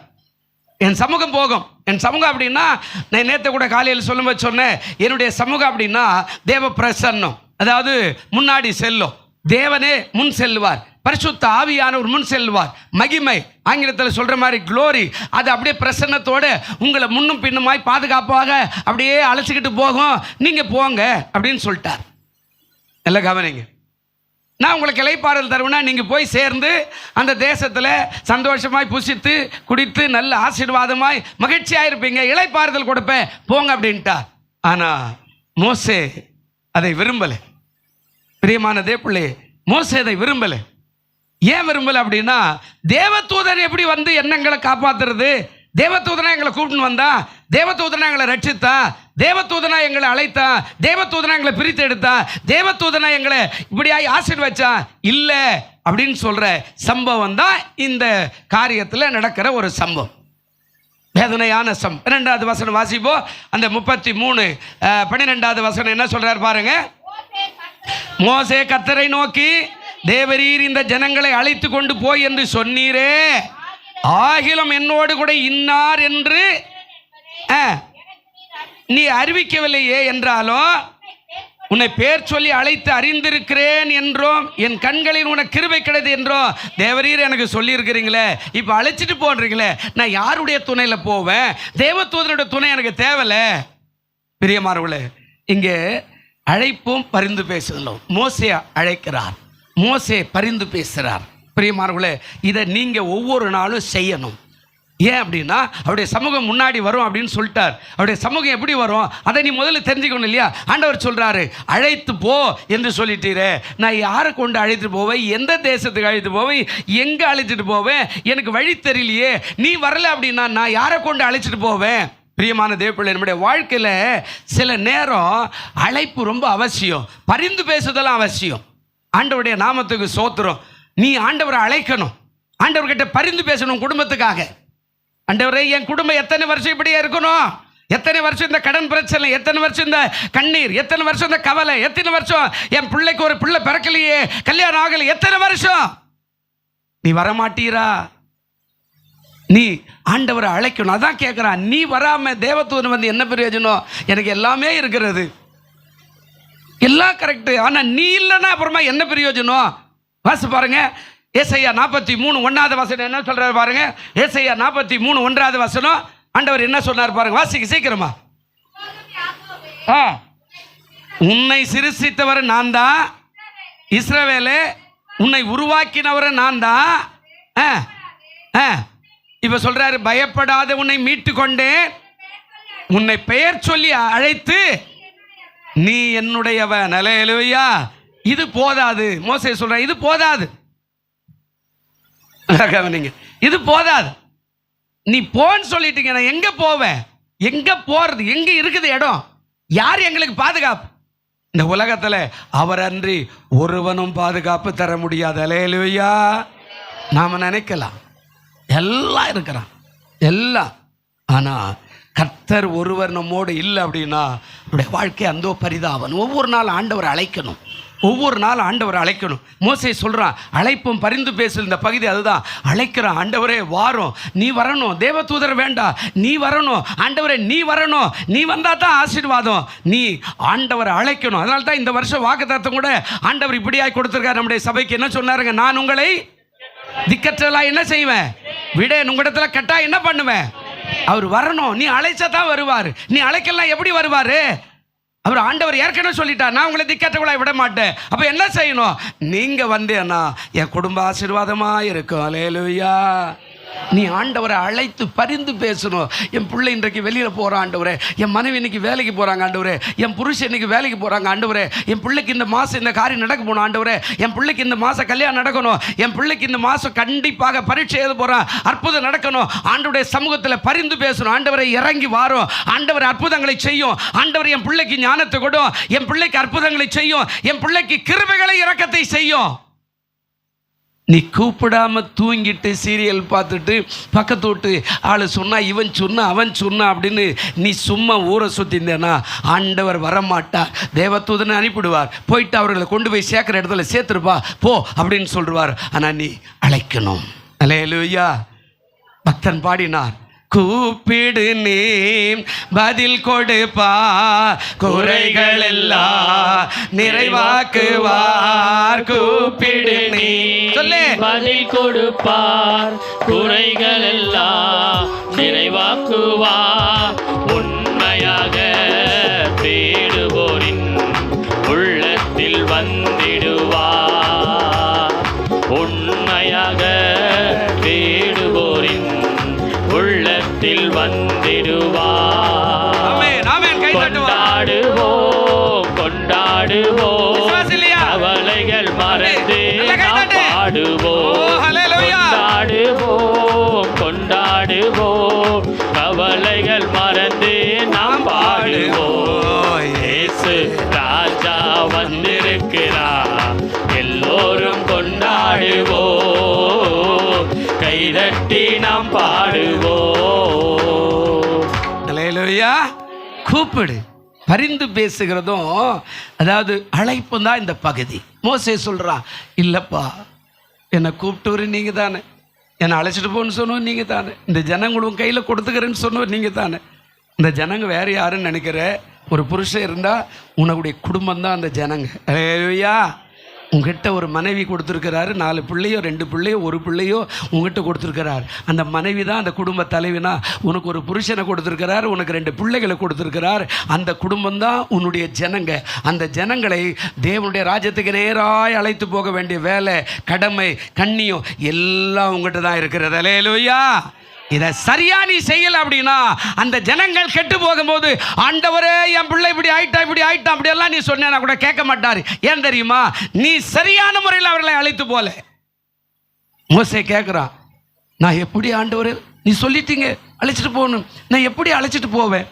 என் சமூகம் போகும். என் சமூகம் அப்படின்னா நான் நேற்று கூட காலையில் சொல்லும்போது சொன்னேன், என்னுடைய சமூகம் அப்படின்னா தேவ பிரசன்னம், அதாவது முன்னாடி செல்லும். தேவனே முன் செல்வார், பரிசுத்த ஆவியானவர் முன் செல்வார், மகிமை ஆங்கிலத்தில் சொல்கிற மாதிரி க்ளோரி, அது அப்படியே பிரசன்னத்தோடு உங்களை முன்னும் பின்னுமாய் பாதுகாப்பாக அப்படியே அழைச்சிக்கிட்டு போகும், நீங்கள் போங்க அப்படின்னு சொல்லிட்டார். எல்லாம் கவனிங்க, நான் உங்களுக்கு இளைப்பாறுதல் தருவேன்னா நீங்கள் போய் சேர்ந்து அந்த தேசத்தில் சந்தோஷமாய் புசித்து குடித்து நல்ல ஆசீர்வாதமாய் மகிழ்ச்சியாக இருப்பீங்க, இளைப்பாறுதல் கொடுப்பேன் போங்க அப்படின்ட்டார். ஆனால் மோசே அதை விரும்பலை. பிரியமானதே பிள்ளை, மோசே அதை விரும்பலை. ஏன் விரும்பலை அப்படின்னா, தேவதூதன் எப்படி வந்து எண்ணங்களை காப்பாற்றுறது, தேவதூதனா எங்களை கூப்பிட்டு வந்தா, தேவதூதனா எங்களை ரட்சித்தா, தேவதூதனா எங்களை அழைத்தா, தேவதூதனா எங்களை பிரித்து எடுத்தா, தேவதூதனா எங்களை இப்படியாய் ஆசீர்வச்சா இல்லை அப்படின்னு சொல்கிற சம்பவம் தான் இந்த காரியத்தில் நடக்கிற ஒரு சம்பவம். வேதனையான 12வது வசனம் வாசிப்போ. அந்த 33 12வது வசனம் என்ன சொல்றார் பாருங்க. மோசே கர்த்தரை நோக்கி, தேவரீர் இந்த ஜனங்களை அழைத்து கொண்டு போய் என்று சொன்னீரே, ஆகிலும் என்னோடு கூட இன்னார் என்று நீ அறிவிக்கவில்லையே, என்றாலும் உன்னை பேர் சொல்லி அழைத்து அறிந்திருக்கிறேன் என்றோம், என் கண்களில் உனக்கு கிருபை கிடையாது என்றோம் தேவரீர் எனக்கு சொல்லியிருக்கிறீங்களே, இப்போ அழைச்சிட்டு போன்றீங்களே, நான் யாருடைய துணையில் போவேன்? தேவதூதனுடைய துணை எனக்கு தேவையில்லை. பிரியமானவர்களே, இங்கே அழைப்பும் பரிந்து பேசுதலும். மோசே அழைக்கிறார், மோசே பரிந்து பேசுகிறார். பிரியமானவர்களே, இதை நீங்கள் ஒவ்வொரு நாளும் செய்யணும். ஏன் அப்படின்னா, அவருடைய சமூகம் முன்னாடி வரும் அப்படின்னு சொல்லிட்டார். அவருடைய சமூகம் எப்படி வரும் அதை நீ முதல்ல தெரிஞ்சுக்கணும் இல்லையா? ஆண்டவர் சொல்கிறாரு, அழைத்து போ என்று சொல்லிட்டீரே, நான் யாரை கொண்டு அழைத்து போவேன், எந்த தேசத்துக்கு அழைத்து போவேன், எங்கே அழைச்சிட்டு போவேன், எனக்கு வழி தெரியலையே, நீ வரல அப்படின்னா நான் யாரை கொண்டு அழைச்சிட்டு போவேன்? பிரியமான தேவப்பிள்ளை, நம்முடைய வாழ்க்கையில் சில நேரம் அழைப்பு ரொம்ப அவசியம், பரிந்து பேசுதெல்லாம் அவசியம். ஆண்டவருடைய நாமத்துக்கு சோத்திரம். நீ ஆண்டவரை அழைக்கணும், ஆண்டவர்கிட்ட பரிந்து பேசணும் குடும்பத்துக்காக. ஆண்டவரே, என் குடும்பம் எத்தனை வருஷம் இப்படியே இருக்கணும், எத்தனை வருஷம் இந்த கடன் பிரச்சனை, எத்தனை வருஷம் இந்த கண்ணீர், எத்தனை வருஷம் இந்த கவலை, எத்தனை வருஷம் என் பிள்ளைக்கு ஒரு பிள்ளை பிறக்கலையே, கல்யாணம் ஆகலை, எத்தனை வருஷம் நீ வரமாட்டீரா? நீ ஆண்டவரை அழைக்கணும். அதான் கேட்குறான், நீ வராமல் தேவதூதன் வந்து என்ன பிரயோஜனம்? எனக்கு எல்லாமே இருக்கிறது, எல்லாம் கரெக்டு, ஆனால் நீ இல்லைன்னா அப்புறமா என்ன பிரயோஜனம்? வாசி பாருங்க, ஏசாயா 43 1வது வசனம் என்ன சொல்றாரு பாருங்க. ஏசாயா 43 1வது வசனம் ஆண்டவர் என்ன சொன்னார் பாருங்க, வாசிக்க சீக்கிரமா. உன்னை சிருஷ்டித்தவர் நான் தான், இஸ்ரவேலே உன்னை உருவாக்கினவர் நான் தான். இப்ப சொல்றாரு, பயப்படாத உன்னை மீட்டு கொண்டேன், உன்னை பெயர் சொல்லி அழைத்து நீ என்னுடையவன். அல்லேலூயா. இது போதாது. மோசே சொல்ற, இது போதாது, இது போதாது, நீ போன்னு சொல்லிட்டீங்க, நான் எங்க போவேன்? எங்க போறது? எங்க இருக்குது இடம்? யார் எங்களுக்கு பாதுகாப்பு? இந்த உலகத்துல அவர் அன்றி ஒருவனும் பாதுகாப்பு தர முடியாது. அல்லேலூயா. நாம நினைக்கலாம் எல்லாம் இருக்கிறான், எல்லாம், ஆனா கர்த்தர் ஒருவர் நம்மோடு இல்லை அப்படின்னா நம்முடைய வாழ்க்கை அந்தோ பரிதாபம். ஒவ்வொரு நாள் ஆண்டவர் அழைக்கணும், ஒவ்வொரு நாள் ஆண்டவரை அழைக்கணும். மோசே சொல்கிறான், அழைப்பும் பரிந்து பேசல் இந்த பகுதி அதுதான். அழைக்கிறான், ஆண்டவரே வாரும், நீ வரணும், தேவதூதர் வேண்டாம், நீ வரணும், ஆண்டவரே நீ வரணும், நீ வந்தால் தான் ஆசீர்வாதம், நீ ஆண்டவரை அழைக்கணும். அதனால தான் இந்த வருஷம் வாக்குத்தத்தம் கூட ஆண்டவர் இப்படியாய் கொடுத்துருக்காரு நம்முடைய சபைக்கு. என்ன சொன்னாருங்க? நான் உங்களை திக்கற்றலாம் என்ன செய்வேன், விட உங்களிடத்துல கட்டா என்ன பண்ணுவேன். அவர் வரணும், நீ அழைச்சா தான் வருவார், நீ அழைக்கலாம் எப்படி வருவார்? அவர் ஆண்டவர் ஏற்கனவே சொல்லிட்டார், நான் உங்களை திக்கற்றவளா விட மாட்டேன். அப்போ என்ன செய்யணும்? நீங்கள் வந்தேன்னா என் குடும்ப ஆசீர்வாதமாக இருக்கும். அல்லேலூயா. நீ ஆண்டவரை அழைத்து பரிந்து பேசணும். என் பிள்ளை இன்றைக்கு வெளியில் போகிறான் ஆண்டவரே, என் மனைவி இன்னைக்கு வேலைக்கு போகிறாங்க ஆண்டவரே, என் புருஷன் இன்னைக்கு வேலைக்கு போகிறாங்க ஆண்டவரே, என் பிள்ளைக்கு இந்த மாதம் இந்த காரியம் நடக்க போகணும் ஆண்டவரே, என் பிள்ளைக்கு இந்த மாதம் கல்யாணம் நடக்கணும், என் பிள்ளைக்கு இந்த மாதம் கண்டிப்பாக பரீட்சை எழுத போகிறான், அற்புதம் நடக்கணும். ஆண்டவருடைய சமூகத்தில் பரிந்து பேசணும். ஆண்டவரை இறங்கி வாரும், ஆண்டவர் அற்புதங்களை செய்யும், ஆண்டவர் என் பிள்ளைக்கு ஞானத்தை கொடும், என் பிள்ளைக்கு அற்புதங்களை செய்யும், என் பிள்ளைக்கு கிருபைகளை இரக்கத்தை செய்யும். நீ கூப்பிடாம தூங்கிட்டு சீரியல் பார்த்துட்டு பக்கத்து விட்டு ஆள் சொன்னா, இவன் சொன்னா, அவன் சொன்னா அப்படின்னு நீ சும்மா ஊரை சுற்றிந்தேன்னா ஆண்டவர் வரமாட்டார். தேவதூதனை அனுப்பிடுவார், போயிட்டு அவர்களை கொண்டு போய் சேர்க்குற இடத்துல சேர்த்துருப்பா போ அப்படின்னு சொல்லுவார். ஆனால் நீ அழைக்கணும். அல்லேலூயா. பக்தன் பாடினார், கூப்பிடு நீ பதில் கொடுப்பா, குறைகள் எல்லாம் நிறைவாக்குவார். கூப்பிடு நீ சொல்லு, பதில் கொடுப்பார், குறைகள் எல்லாம் நிறைவாக்குவார். உண்மையாக தேடுவோரின் உள்ளத்தில் வந்திடுவார். உண்மையாக தேடுவோரின் உள்ளத்தில் வந்திடுவார். ஆமென், ஆமென். கை தட்டுவோம், கொண்டாடுவோம், கவலைகள் மறந்து நாம் பாடுவோம். கொண்டாடுவோம், கவலைகள் மறந்து நாம் பாடுவோம். இயேசு ராஜா வந்திருக்கிறார், எல்லோரும் கொண்டாடுவோம், கைதட்டி நாம் பாடுவோம். அல்லேலூயா. கூப்பிடு. பரிந்து பேசுகிறதும் அதாவது அழைப்பும் தான் இந்த பகுதி. மோசே சொல்கிறான், இல்லைப்பா என்னை கூப்பிட்டு நீங்கள் தானே, என்னை அழைச்சிட்டு போன்னு சொன்னோம் நீங்கள் தானே, இந்த ஜனங்களும் கையில் கொடுத்துக்கிறேன்னு சொன்னோம் நீங்கள் தானே. இந்த ஜனங்க வேறு யாருன்னு நினைக்கிற? ஒரு புருஷன் இருந்தால் உன்னுடைய குடும்பம் தான் அந்த ஜனங்க. அல்லேலூயா. உங்ககிட்ட ஒரு மனைவி கொடுத்துருக்கிறாரு, 4 பிள்ளையோ 2 பிள்ளையோ 1 பிள்ளையோ உங்ககிட்ட கொடுத்துருக்கிறார். அந்த மனைவி தான் அந்த குடும்ப தலைவினா. உனக்கு ஒரு புருஷனை கொடுத்துருக்கிறார், உனக்கு 2 பிள்ளைகளை கொடுத்துருக்கிறார். அந்த குடும்பம் தான் உன்னுடைய ஜனங்க. அந்த ஜனங்களை தேவனுடைய ராஜ்யத்துக்கு நேராக அழைத்து போக வேண்டிய வேலை, கடமை, கண்ணியம் எல்லாம் உங்ககிட்ட தான் இருக்கிறது. அல்லேலூயா. இதை சரியா நீ செய்யல அப்படின்னா அந்த ஜனங்கள் கெட்டு போகும்போது, ஆண்டவரே என் பிள்ளை இப்படி ஆயிட்டான் இப்படி ஆயிட்டான் அப்படியெல்லாம் நீ சொன்னா கூட கேட்க மாட்டார். ஏன் தெரியுமா? நீ சரியான முறையில் அவர்களை அழைத்து போல. மோசே கேட்குறான், நான் எப்படி ஆண்டவரே நீ சொல்லிட்டீங்க அழைச்சிட்டு போகணும், நான் எப்படி அழைச்சிட்டு போவேன்?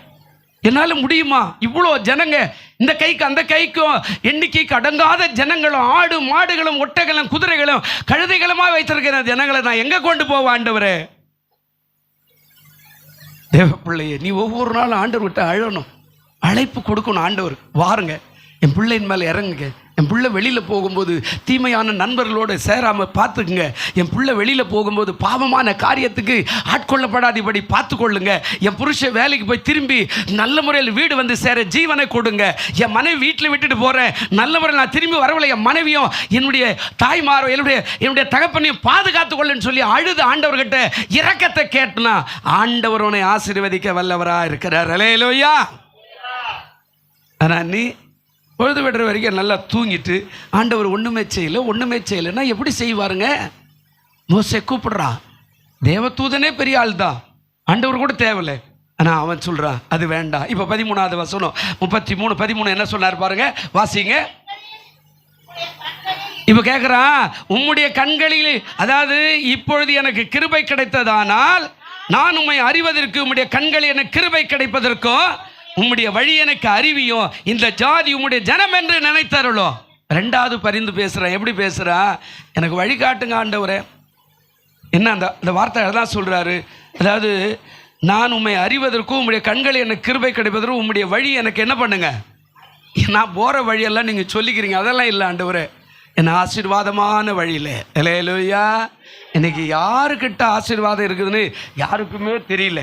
என்னால் முடியுமா? இவ்வளோ ஜனங்க, இந்த கைக்கு அந்த கைக்கும் எண்ணிக்கைக்கு அடங்காத ஜனங்களும், ஆடு மாடுகளும் ஒட்டைகளும் குதிரைகளும் கழுதைகளுமா வைத்திருக்கிற ஜனங்களை நான் எங்கே கொண்டு போவேன் ஆண்டவரே? தேவ பிள்ளையே, நீ ஒவ்வொரு நாளும் ஆண்டவர்கிட்ட அழணும், அழைப்பு கொடுக்கணும். ஆண்டவர் வாருங்க, என் பிள்ளையின் மேலே இறங்குங்க, என் பிள்ளை வெளியில் போகும்போது தீமையான நண்பர்களோடு சேராமல் பார்த்துக்குங்க, என் பிள்ளை வெளியில் போகும்போது பாவமான காரியத்துக்கு ஆட்கொள்ளப்படாதபடி பார்த்துக்கொள்ளுங்க, என் புருஷன் வேலைக்கு போய் திரும்பி நல்ல முறையில் வீடு வந்து சேர ஜீவனை கொடுங்க, என் மனைவி வீட்டில் விட்டுட்டு போகிறேன் நல்ல முறையில் நான் திரும்பி வரவில்லை, என் மனைவியும் என்னுடைய தாய்மாரோ என்னுடைய தகப்பனையும் பாதுகாத்து கொள்ளுன்னு சொல்லி அழுது ஆண்டவர்கிட்ட இரக்கத்தை கேட்டுனா ஆண்டவர் உன்னை ஆசீர்வதிக்க வல்லவராக இருக்கிறார். அல்லேலூயா. ஆனால் நீ பொழுது விடுற வரைக்கும் நல்லா தூங்கிட்டு ஆண்டவர் ஒன்றுமே செய்யலைன்னா எப்படி செய்வாருங்க? மோசே கூப்பிடுறா, தேவதூதனே பெரிய ஆள் தான், ஆண்டவர் கூட தேவையில்லை. ஆனால் அவன் சொல்கிறான் அது வேண்டாம். இப்போ 13வது வசனம் 33 என்ன சொன்னார் பாருங்க, வாசிங்க. இப்போ கேட்குறான், உம்முடைய கண்களில், அதாவது இப்பொழுது எனக்கு கிருபை கிடைத்ததானால் நான் உம்மை அறிவதற்கு, உம்முடைய கண்களில் எனக்கு கிருபை கிடைப்பதற்கும் உம்முடைய வழி எனக்கு அறிவியும், இந்த ஜாதி உம்முடைய ஜனம் என்று நினைத்தார்களோ. 2வது பரிந்து பேசுகிறேன். எப்படி பேசுகிறான்? எனக்கு வழி காட்டுங்க ஆண்டவரே. என்ன அந்த வார்த்தை தான் சொல்கிறாரு, அதாவது நான் உம்மை அறிவதற்கும் உம்முடைய கண்களை எனக்கு கிருபை கிடைப்பதற்கும் உம்முடைய வழி எனக்கு என்ன பண்ணுங்க நான் போகிற வழியெல்லாம் நீங்கள் சொல்லிக்கிறீங்க, அதெல்லாம் இல்லை ஆண்டவரே. என்ன ஆசீர்வாதமான வழியில் அல்லேலூயா. இன்னைக்கு யாருக்கிட்ட ஆசீர்வாதம் இருக்குதுன்னு யாருக்குமே தெரியல.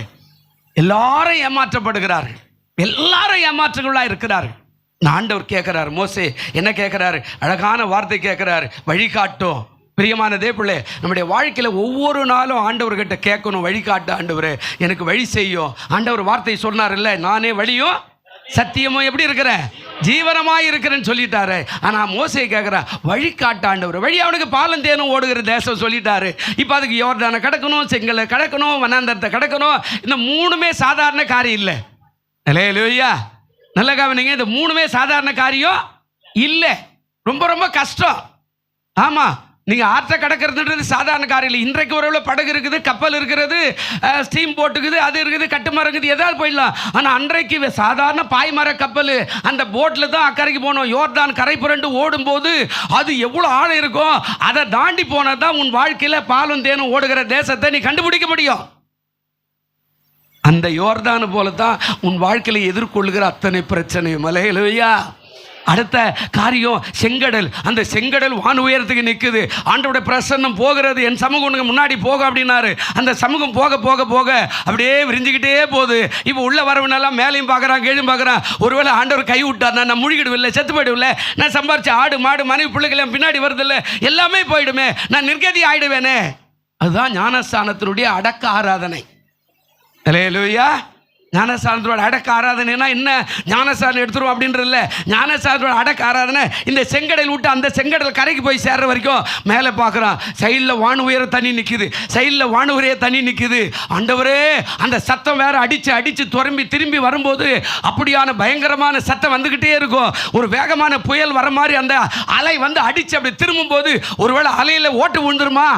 எல்லாரும் ஏமாற்றப்படுகிறார்கள், எல்லாரும் ஏமாற்றங்களாக இருக்கிறார்கள். நான் ஆண்டவர் கேட்குறாரு, மோசே என்ன கேட்குறாரு? அழகான வார்த்தை கேட்குறாரு, வழிகாட்டும். பிரியமானதே பிள்ளை, நம்முடைய வாழ்க்கையில் ஒவ்வொரு நாளும் ஆண்டவர்கிட்ட கேட்கணும், வழிகாட்டு ஆண்டவரே, எனக்கு வழி செய்யும். ஆண்டவர் வார்த்தை சொன்னார் இல்லை, நானே வழியும் சத்தியமும் எப்படி இருக்கிறேன், ஜீவனமாக இருக்கிறேன்னு சொல்லிட்டாரு. ஆனால் மோசே கேட்குறா, வழிகாட்டு ஆண்டவர். வழி அவனுக்கு பாலும் தேனும் ஓடுகிற தேசம் சொல்லிட்டாரு. இப்போ அதுக்கு யோர்தானை கடக்கணும், செங்கலை கடக்கணும், வனாந்தரத்தை கடக்கணும். இந்த மூணுமே சாதாரண காரியம் இல்லை. அல்லேலூயா. நல்ல கவனிங்க, இந்த மூணுமே சாதாரண காரியம் இல்லை, ரொம்ப ரொம்ப கஷ்டம். ஆமாம், நீங்கள் ஆற்றை கடக்கிறதுன்றது சாதாரண காரியம் இல்லை. இன்றைக்கு ஒரு படகு இருக்குது, கப்பல் இருக்கிறது, ஸ்டீம் போட் இருக்குது, அது இருக்குது, கட்டுமரம் இருக்குது, எதாவது போயிடலாம். ஆனால் அன்றைக்கு சாதாரண பாய்மர கப்பல், அந்த போட்டில் தான் அக்கறைக்கு போனோம். யோர்தான் கரை புரண்டு ஓடும்போது அது எவ்வளோ ஆழம் இருக்கும், அதை தாண்டி போனால் தான் உன் வாழ்க்கையில் பாலும் தேனும் ஓடுகிற தேசத்தை நீ கண்டுபிடிக்க முடியும். அந்த யோர்தானு போல தான் உன் வாழ்க்கையில் எதிர்கொள்ளுகிற அத்தனை பிரச்சனையும். அல்லேலூயா. அடுத்த காரியம் செங்கடல். அந்த செங்கடல் வான் உயரத்துக்கு நிற்குது. ஆண்டவருடைய பிரசன்னம் போகிறது. என் சமூகம் உனக்கு முன்னாடி போக அப்படின்னாரு. அந்த சமூகம் போக போக போக அப்படியே விரிஞ்சுக்கிட்டே போகுது. இப்போ உள்ள வரவனெல்லாம் மேலையும் பார்க்குறான், கீழும் பார்க்குறான். ஒருவேளை ஆண்டவர் கை விட்டார், நான் முழுகிடுவில்லை, செத்து போயிடுவில்லை, நான் சம்பாரிச்ச ஆடு மாடு மனைவி பிள்ளைகள் பின்னாடி வருதில்லை, எல்லாமே போயிடுமே, நான் நிர்கதி ஆயிடுவேனே. அதுதான் ஞானஸ்தானத்தினுடைய அடக்க ஆராதனை. அல்லேலூயா. ஞானஸ்தானத்தோட அடக்க ஆராதனைனா என்ன? ஞானஸ்தானம் எடுத்துருவோம் அப்படின்றதில்ல. ஞானஸ்தானத்தோட அடக்க ஆராதனை இந்த செங்கடல் விட்டு அந்த செங்கடல் கரைக்கு போய் சேர்ற வரைக்கும் மேலே பார்க்குறான். சைடில் வானு உயர தண்ணி நிற்குது, சைடில் வானு உயர தண்ணி நிற்குது. ஆண்டவரே, அந்த சத்தம் வேற அடித்து திரும்பி வரும்போது அப்படியான பயங்கரமான சத்தம் வந்துக்கிட்டே இருக்கும். ஒரு வேகமான புயல் வர மாதிரி அந்த அலை வந்து அடித்து அப்படி திரும்பும்போது ஒருவேளை அலையில் ஓட்டு விழுந்துருமா?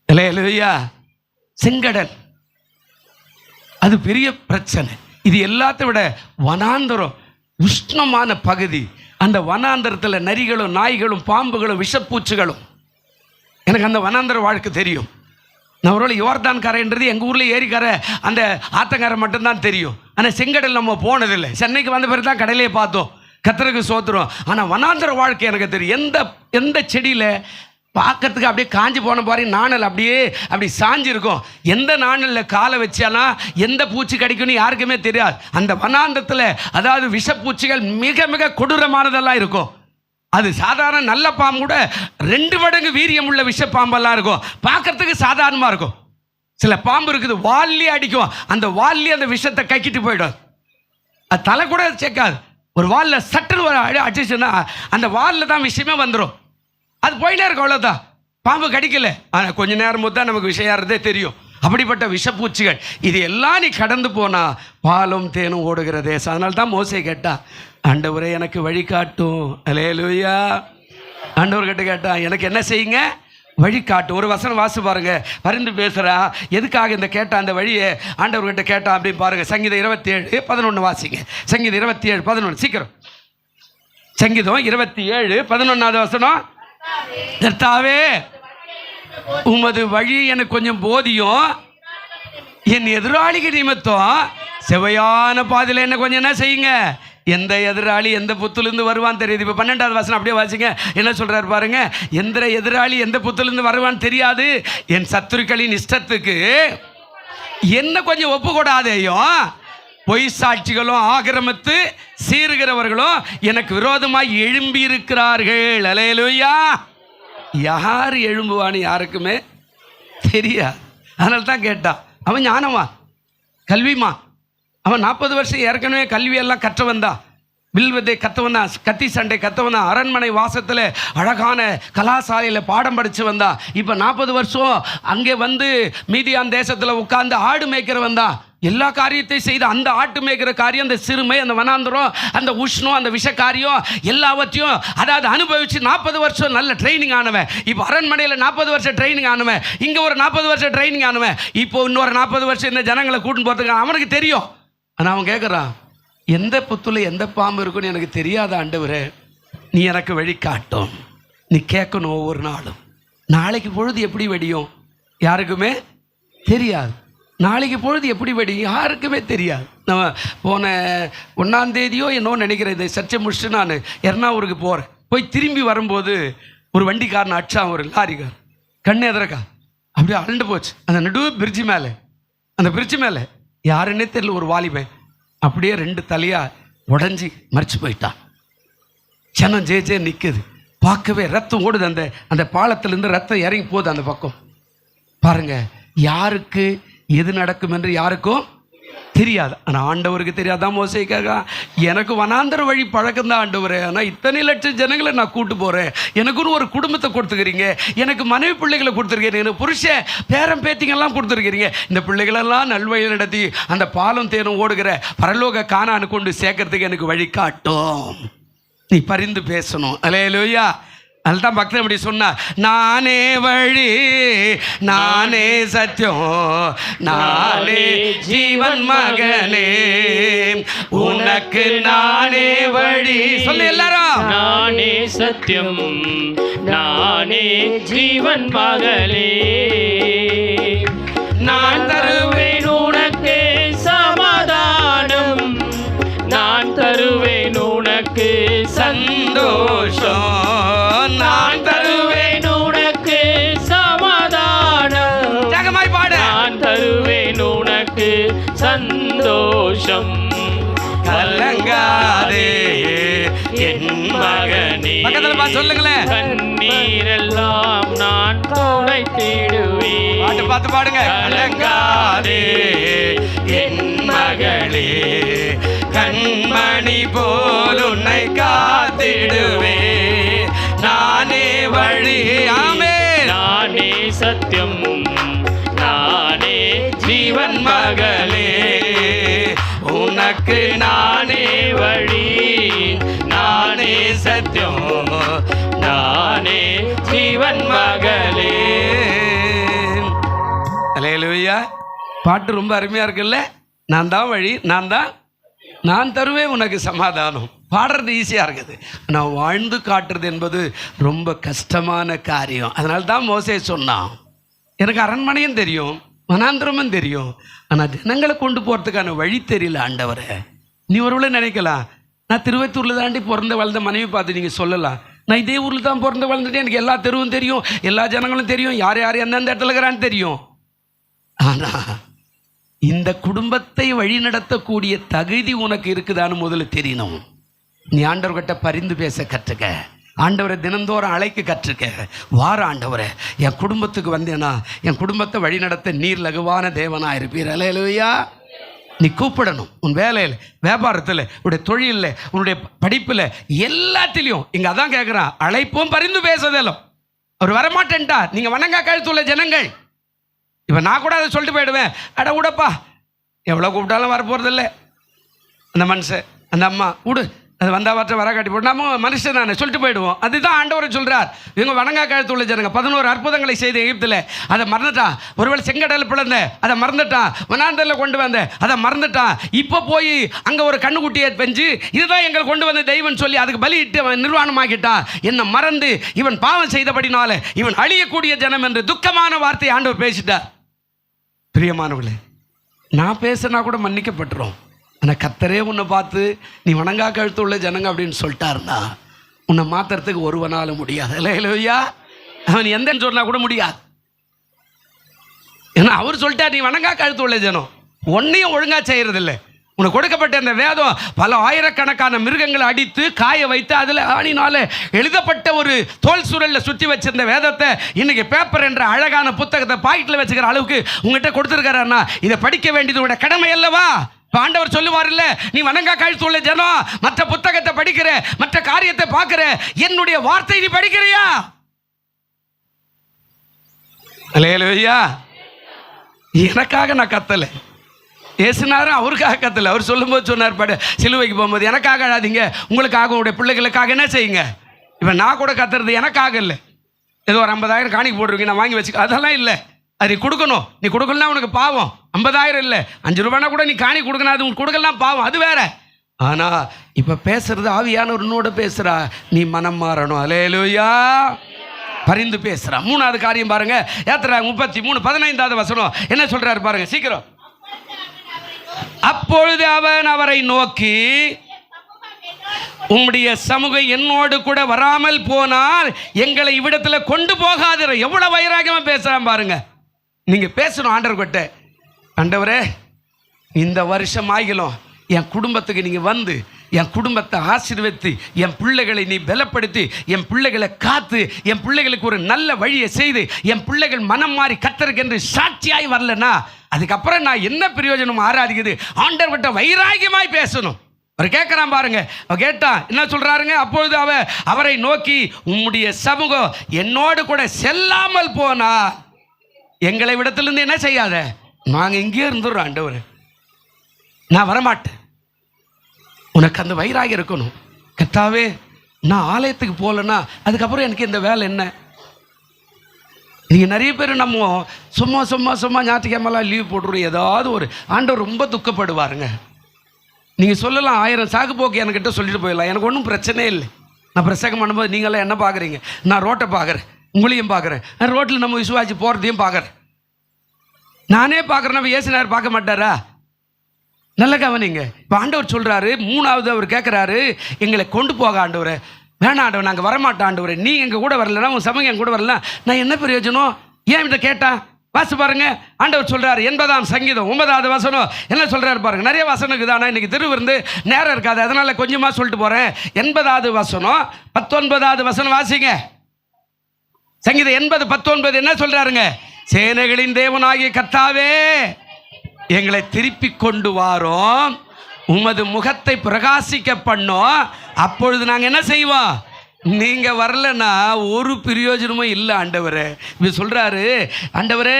இல்லையா? செங்கடல் அது பெரிய பிரச்சனை. இது எல்லாத்தை விட வனாந்தரம் உஷ்ணமான பகுதி. அந்த வனாந்தரத்தில் நரிகளும் நாய்களும் பாம்புகளும் விஷப்பூச்சிகளும். எனக்கு அந்த வனாந்தர வாழ்க்கை தெரியும். நான் ஒரு யோர்தான் கரைன்றது எங்கள் ஊரில் ஏரிக்கரை, அந்த ஆத்தங்கரை மட்டும்தான் தெரியும். ஆனால் செங்கடல் நம்ம போனதில்லை. சென்னைக்கு வந்த பிறகு தான் கடலையே பார்த்தோம். கத்தருக்கு சோத்துறோம். ஆனால் வனாந்தர வாழ்க்கை எனக்கு தெரியும். எந்த செடியில் பார்க்கறதுக்கு அப்படியே காஞ்சி போன பாரு நாணல் அப்படியே அப்படி சாஞ்சிருக்கும். எந்த நாணலில் காலை வச்சானா எந்த பூச்சி கிடைக்கும்னு யாருக்குமே தெரியாது. அந்த வனாந்தரத்தில் அதாவது விஷப்பூச்சிகள் மிக மிக கொடூரமானதெல்லாம் இருக்கும். அது சாதாரண நல்ல பாம்பு கூட 2 மடங்கு வீரியம் உள்ள விஷப்பாம்பெல்லாம் இருக்கும். பார்க்கறதுக்கு சாதாரணமாக இருக்கும். சில பாம்பு இருக்குது, வால்லி அடிக்கும். அந்த வால்லி அந்த விஷத்தை கைக்கிட்டு போயிடும். அது தலை கூட சேர்க்காது. ஒரு வாலில் சட்டுன்னு அடிச்சுன்னா அந்த வாலில் தான் விஷயமே வந்துடும். அது போயிட்டே இருக்கும், அவ்வளோதான். பாம்பு கடிக்கல, ஆனால் கொஞ்ச நேரம் தான் நமக்கு விஷயம் யாரதே தெரியும். அப்படிப்பட்ட விஷப்பூச்சிகள் இது எல்லாம் நீ கடந்து போனா பாலும் தேனும் ஓடுகிற தேசம். அதனால தான் மோசே கேட்டா, ஆண்டவரே எனக்கு வழிகாட்டும். அல்லேலூயா. ஆண்டவர்கிட்ட கேட்டா, எனக்கு என்ன செய்யுங்க, வழிகாட்டும். ஒரு வசனம் வாசி பாருங்க, பரிந்து பேசுகிறா. எதுக்காக இந்த கேட்டா அந்த வழியை ஆண்டவர்கிட்ட கேட்டா அப்படின்னு பாருங்க. சங்கீதம் 27:11 வாசிங்க. சங்கீதம் 27:11 சீக்கிரம். சங்கீதம் 27:11 வசனம். கர்த்தாவே, உமது வழி எனக்கு கொஞ்சம் போதியும், என் எதிராளிக்கு நிமித்தம் செவையான பாதையில் என்ன கொஞ்சம் என்ன செய்யுங்க. எந்த எதிராளி எந்த புத்துலேருந்து வருவான்னு தெரியுது. இப்போ 12வது வசனம் அப்படியே வாசிங்க. என்ன சொல்கிறாரு பாருங்க. எந்த எதிராளி எந்த புத்துலேருந்து வருவான்னு தெரியாது. என் சத்துருக்களின் இஷ்டத்துக்கு என்ன கொஞ்சம் ஒப்பு கொடாதேயும். பொய் சாட்சிகளும் ஆக்கிரமித்து சீறுகிறவர்களும் எனக்கு விரோதமாக எழும்பி இருக்கிறார்கள். அல்லேலூயா. யார் எழும்புவான்னு யாருக்குமே தெரியாது. அதனால தான் கேட்டான். அவன் ஞானமா, கல்விமா. அவன் 40 வருஷம் ஏற்கனவே கல்வியெல்லாம் கற்றவன் தான். வில்வதை கற்றவன் தான், கத்தி சண்டை கற்றவன் தான், அரண்மனை வாசத்தில் அழகான கலாசாலையில் பாடம் படித்து வந்தான். இப்போ 40 வருஷம் அங்கே வந்து மீதியான் தேசத்தில் உட்கார்ந்து ஆடு மேய்க்கிறவன் தான். எல்லா காரியத்தையும் செய்த அந்த ஆட்டு மேய்க்கிற காரியம், அந்த சிறுமை, அந்த வனாந்தரம், அந்த உஷ்ணம், அந்த விஷ காரியம் எல்லாவற்றையும் அதாவது அனுபவித்து 40 வருஷம் நல்ல ட்ரைனிங் ஆனவன். இப்போ அரண்மனையில் 40 வருஷம் ட்ரைனிங் ஆனவன், இங்கே ஒரு 40 வருஷம் ட்ரைனிங் ஆனவன். இப்போ இன்னொரு 40 வருஷம் இந்த ஜனங்களை கூட்டின்னு போகிறதுக்கு அவனுக்கு தெரியும். ஆனால் அவன் கேட்குறான், எந்த புத்துல எந்த பாம்பு இருக்குன்னு எனக்கு தெரியாத ஆண்டவரே, நீ எனக்கு வழிகாட்டும். நீ கேட்கணும் ஒவ்வொரு நாளும். நாளைக்கு பொழுது எப்படி வெடியும் யாருக்குமே தெரியாது. நாளைக்கு பொழுது எப்படி படி யாருக்குமே தெரியாது. நம்ம போன 1ஆம் தேதியோ என்னோ நினைக்கிறேன், இந்த சர்ச்சை முடிச்சுட்டு நான் எர்ணாவூருக்கு போகிறேன். போய் திரும்பி வரும்போது ஒரு வண்டிக்காரன் அடிச்சான், ஒரு லாரிக்கார் கண்ணு எதிரக்கா அப்படியே அழண்டு போச்சு. அந்த நடு பிரிட்ஜு மேலே, அந்த பிரிட்ஜு மேலே யாருன்னே தெரியல, ஒரு வாலிபன் அப்படியே 2 தலையா உடஞ்சி மறிச்சு போயிட்டான். ஜனம் ஜே நிற்குது, பார்க்கவே ரத்தம் ஓடுது. அந்த பாலத்திலேருந்து ரத்தம் இறங்கி போகுது அந்த பக்கம். பாருங்க, யாருக்கு எது நடக்கும் என்று யாருக்கும் தெரியாது. ஆனால் ஆண்டவருக்கு தெரியாதான். மோசேக்காக எனக்கு வனாந்தர வழி பழக்கம் தான் ஆண்டவரே, ஆனால் இத்தனை லட்சம் ஜனங்களை நான் கூட்டு போகிறேன், எனக்குன்னு ஒரு குடும்பத்தை கொடுத்துக்கிறீங்க, எனக்கு மனைவி பிள்ளைகளை கொடுத்துருக்கீங்க, எனக்கு புருஷன் பேரன் பேத்திங்கெல்லாம் கொடுத்துருக்கிறீங்க, இந்த பிள்ளைகளெல்லாம் நல்வழியில் நடத்தி அந்த பாலம் தேனும் ஓடுகிற பரலோக கானானு கொண்டு சேர்க்கறதுக்கு எனக்கு வழி காட்டும். நீ பரிந்து பேசணும். அல்லேலூயா. அதுதான் பக்தன் அப்படி சொன்னா, நானே வழி, நானே சத்தியம், நானே ஜீவன் மகனே, உனக்கு நானே வழி. சொல்லு எல்லாரும். நானே சத்தியம், நானே ஜீவன் மகளே, நான் தருவேன் உனக்கு சமாதானம், நான் தருவேன் உனக்கு சந்தோஷம், நான் தருவேன் உனக்கு சமாதானம். ஜகமாய் பாடு. நான் தருவேன் உனக்கு சந்தோஷம், கலங்காதே என் மகனே. பக்கத்துல சொல்லுங்களேன். கண்ணீரெல்லாம் நான் துடைத்திடுவேன். பாட்டு பார்த்து பாடுங்க. கலங்காதே என் மகளே, கண்மணி போல் உன்னை காத்திடுவே, நானே வழி. ஆமென். நானே சத்தியம், நானே ஜீவன் மகளே, உனக்கு நானே வழி, நானே சத்தியம், நானே ஜீவன் மகளே. அல்லேலூயா. பாட்டு ரொம்ப அருமையா இருக்குல்ல. நான் தான் வழி, நான் தருவேன் உனக்கு சமாதானம். பாடுறது ஈஸியாக இருக்குது, நான் வாழ்ந்து காட்டுறது என்பது ரொம்ப கஷ்டமான காரியம். அதனால தான் மோசே சொன்னான், எனக்கு அரண்மனையும் தெரியும், வனாந்திரமும் தெரியும், ஆனால் ஜனங்களை கொண்டு போகிறதுக்கான வழி தெரியல ஆண்டவரே. நீ ஒருவேளை நினைக்கலாம், நான் திருவத்தூரில் தாண்டி பிறந்த வளர்ந்த மனைவி பார்த்து நீங்கள் சொல்லலாம், நான் இதே ஊரில் தான் பிறந்து வளர்ந்துட்டு எனக்கு எல்லா தெருவும் தெரியும், எல்லா ஜனங்களும் தெரியும், யார் யார் எந்தெந்த இடத்துல இருக்கிறான்னு தெரியும். ஆனால் இந்த குடும்பத்தை வழி நடத்தக்கூடிய தகுதி உனக்கு இருக்குதான்னு முதல்ல தெரியணும். நீ ஆண்டவர்கிட்ட பரிந்து பேச கற்றுக்க, ஆண்டவரை தினந்தோறும் அழைக்க கற்றுக்க. வார ஆண்டவரை, என் குடும்பத்துக்கு வந்தேன்னா என் குடும்பத்தை வழி நடத்த நீர் லகுவான தேவனாக இருப்பீர். அல்லேலூயா. நீ கூப்பிடணும். உன் வேலையில், வியாபாரத்தில், உன்னுடைய தொழிலில், உன்னுடைய படிப்பில், எல்லாத்திலையும். இங்கே அதான் கேட்குறான், அழைப்பும் பரிந்து பேசுதலும். அவர் வரமாட்டேன்ட்டா. நீங்கள் வணங்கா கழுத்துள்ள ஜனங்கள். இப்போ நான் கூட அதை சொல்லிட்டு போயிடுவேன், அட விடப்பா, எவ்வளோ கூப்பிட்டாலும் வர போகிறதில்ல அந்த மனுஷன், அந்த அம்மா விடு, அது வந்தா வர வர காட்டி போட்டு நம்ம மனுஷன் நான் சொல்லிட்டு போயிடுவோம். அதுதான் ஆண்டவரை சொல்கிறார். இவங்க வணங்கா கழுத்து உள்ள ஜனங்க 11 அற்புதங்களை செய்த எகிப்தில் அதை மறந்துட்டான். ஒருவேளை செங்கடல் பிளந்த அதை மறந்துட்டான், வனாந்தரில் கொண்டு வந்த அதை மறந்துட்டான். இப்போ போய் அங்கே ஒரு கண்ணுக்குட்டியை பெஞ்சு இதுதான் எங்களை கொண்டு வந்த தெய்வம் சொல்லி அதுக்கு பலியிட்டு அவன் நிர்வாணமாக்கிட்டான். என்னை மறந்து இவன் பாவம் செய்தபடினால இவன் அழியக்கூடிய ஜனம் என்று துக்கமான வார்த்தையை ஆண்டவர் பேசிட்டார். பிரியமானவர்களே, நான் பேசினா கூட மன்னிக்கப்பட்டுரும். ஆனால் கர்த்தரே உன்னை பார்த்து நீ வணங்கா கழுத்து உள்ள ஜனங்க அப்படின்னு சொல்லிட்டாருன்னா உன்னை மாத்துறதுக்கு ஒருவனாலும் முடியாது. அல்லேலூயா. அவன் எந்த சொன்னா கூட முடியாது. ஏன்னா அவர் சொல்லிட்டார், நீ வணங்கா கழுத்து உள்ள ஜனம், ஒன்னையும் ஒழுங்கா செய்யறதில்லை. உனக்கு கொடுக்கப்பட்ட அந்த வேதம் பல ஆயிரக்கணக்கான மிருகங்களை அடித்து காய வைத்து அதில் ஆணினால எழுதப்பட்ட ஒரு தோல் சுருளில் சுற்றி வச்சிருந்த வேதத்தை இன்னைக்கு பேப்பர் என்ற அழகான புத்தகத்தை பாக்கெட்டில் வச்சுக்கிற அளவுக்கு உங்ககிட்ட கொடுத்துருக்காருன்னா இதை படிக்க வேண்டியது உடைய கடமை அல்லவா? ஆண்டவர் சொல்லுவார் இல்ல, நீ வணங்கா கழுத்து உள்ள ஜனம், மற்ற புத்தகத்தை படிக்கிற, மற்ற காரியத்தை பார்க்கிற, என்னுடைய வார்த்தை நீ படிக்கிறியா? அல்லேலூயா. எனக்காக நான் கத்தலை, ஏசுனாரும் அவருக்காக கத்தலை. அவர் சொல்லும்போது சொன்னார், பட சிலுவைக்கு போகும்போது எனக்காக அழாதீங்க, உங்களுக்காக உங்களுடைய பிள்ளைகளுக்காக என்ன செய்யுங்க. இப்போ நான் கூட கத்துறது எனக்காக இல்லை, ஏதோ ஒரு 50,000 காணிக்கு போட்டுருக்கீங்க நான் வாங்கி வச்சுக்க, அதெல்லாம் இல்லை. அது கொடுக்கணும். நீ கொடுக்கலனா உனக்கு பாவம். 50,000 இல்லை, 5 ரூபானா கூட நீ காணி கொடுக்கணும், அது உனக்கு கொடுக்கலாம் பாவம், அது வேற. ஆனால் இப்போ பேசுறது ஆவியானவர் உன்னோட பேசுகிறா, நீ மனம் மாறணும். அல்லேலூயா. பரிந்து பேசுகிறா. 3வது காரியம் பாருங்க, யாத்திரை 33 15வது வசனம் என்ன சொல்றாரு பாருங்க, சீக்கிரம். அப்பொழுது அவன் அவரை நோக்கி, உம்முடைய சமூகம் என்னோடு கூட வராமல் போனால் எங்களை இவ்விடத்தில் கொண்டு போகாதிரு. எவ்வளவு வைராகியமா பேசுறான் பாருங்க. நீங்க பேசணும் ஆண்டவர்கிட்ட, ஆண்டவரே இந்த வருஷம் ஆகிலும் என் குடும்பத்துக்கு நீங்க வந்து என் குடும்பத்தை ஆசீர்வதித்து என் பிள்ளைகளை நீ பலப்படுத்தி என் பிள்ளைகளை காத்து என் பிள்ளைகளுக்கு ஒரு நல்ல வழியை செய்து என் பிள்ளைகள் மனம் மாறி கர்த்தருக்கு என்று சாட்சியாய் வரலன்னா அதுக்கப்புறம் நான் என்ன பிரயோஜனம் ஆராதிக்குது? ஆண்டவர்கிட்ட வைராகியமாய் பேசணும். அவர் கேட்குறான் பாருங்க. அவர் கேட்டான், என்ன சொல்றாருங்க? அப்பொழுது அவரை நோக்கி, உம்முடைய சமூகம் என்னோடு கூட செல்லாமல் போனா எங்களை விடத்திலிருந்து என்ன செய்யாத, நாங்கள் இங்கே இருந்துடுறோம் ஆண்டவர், நான் வரமாட்டேன். உனக்கு அந்த வைராகியம் இருக்கணும். கர்த்தாவே நான் ஆலயத்துக்கு போகலன்னா அதுக்கப்புறம் எனக்கு இந்த வேலை என்ன? நீங்கள் நிறைய பேர் நம்ம சும்மா சும்மா சும்மா ஞாயிற்றுக்கிழமெல்லாம் லீவ் போட்டுருவோம். ஏதாவது ஒரு ஆண்டவர் ரொம்ப துக்கப்படுவாருங்க. நீங்கள் சொல்லலாம் 1000 சாக்கு போக்கு என்கிட்ட சொல்லிட்டு போயிடலாம், எனக்கு ஒன்றும் பிரச்சனையே இல்லை. நான் பிரசங்கம் பண்ணும்போது நீங்களாம் என்ன பார்க்குறீங்க? நான் ரோட்டை பார்க்குறேன், உங்களையும் பார்க்குறேன், ரோட்டில் நம்ம விசுவாசி போகிறதையும் பார்க்குறேன். நானே பார்க்குறேன், நம்ம இயேசுநாதர் பார்க்க மாட்டாரா? நல்ல கவனிங்க. இப்போ ஆண்டவர் சொல்கிறாரு, 3வது அவர் கேட்குறாரு, எங்களை கொண்டு போக ஆண்டவரே. வேணாம் ஆண்டவர், நாங்கள் வரமாட்டோம் ஆண்டவரே. நீ எங்கள் கூட வரலன்னா, உன் சமூகம் என் கூட வரல, நான் என்ன பிரயோஜனம்? ஏன் இதை கேட்டான்? வாசி பாருங்க. ஆண்டவர் சொல்கிறார் 80ஆம் சங்கீதம் 9வது வசனம் என்ன சொல்கிறாரு பாருங்க. நிறைய வசனம் இருக்குது, ஆனால் இன்னைக்கு திருவிருந்து நேரம் இருக்காது, அதனால் கொஞ்சமாக சொல்லிட்டு போகிறேன். 80வது வசனம் 19வது வசனம் வாசிங்க. சங்கீதம் 80:19 என்ன சொல்கிறாருங்க? சேனைகளின் தேவனாகிய கர்த்தாவே, எங்களை திருப்பி கொண்டு வாரோம், உமது முகத்தை பிரகாசிக்க பண்ணோம், அப்பொழுது நாங்கள் என்ன செய்வோம்? நீங்கள் வரலன்னா ஒரு பிரயோஜனமும் இல்லை ஆண்டவரே. இப்படி சொல்கிறாரு, ஆண்டவரே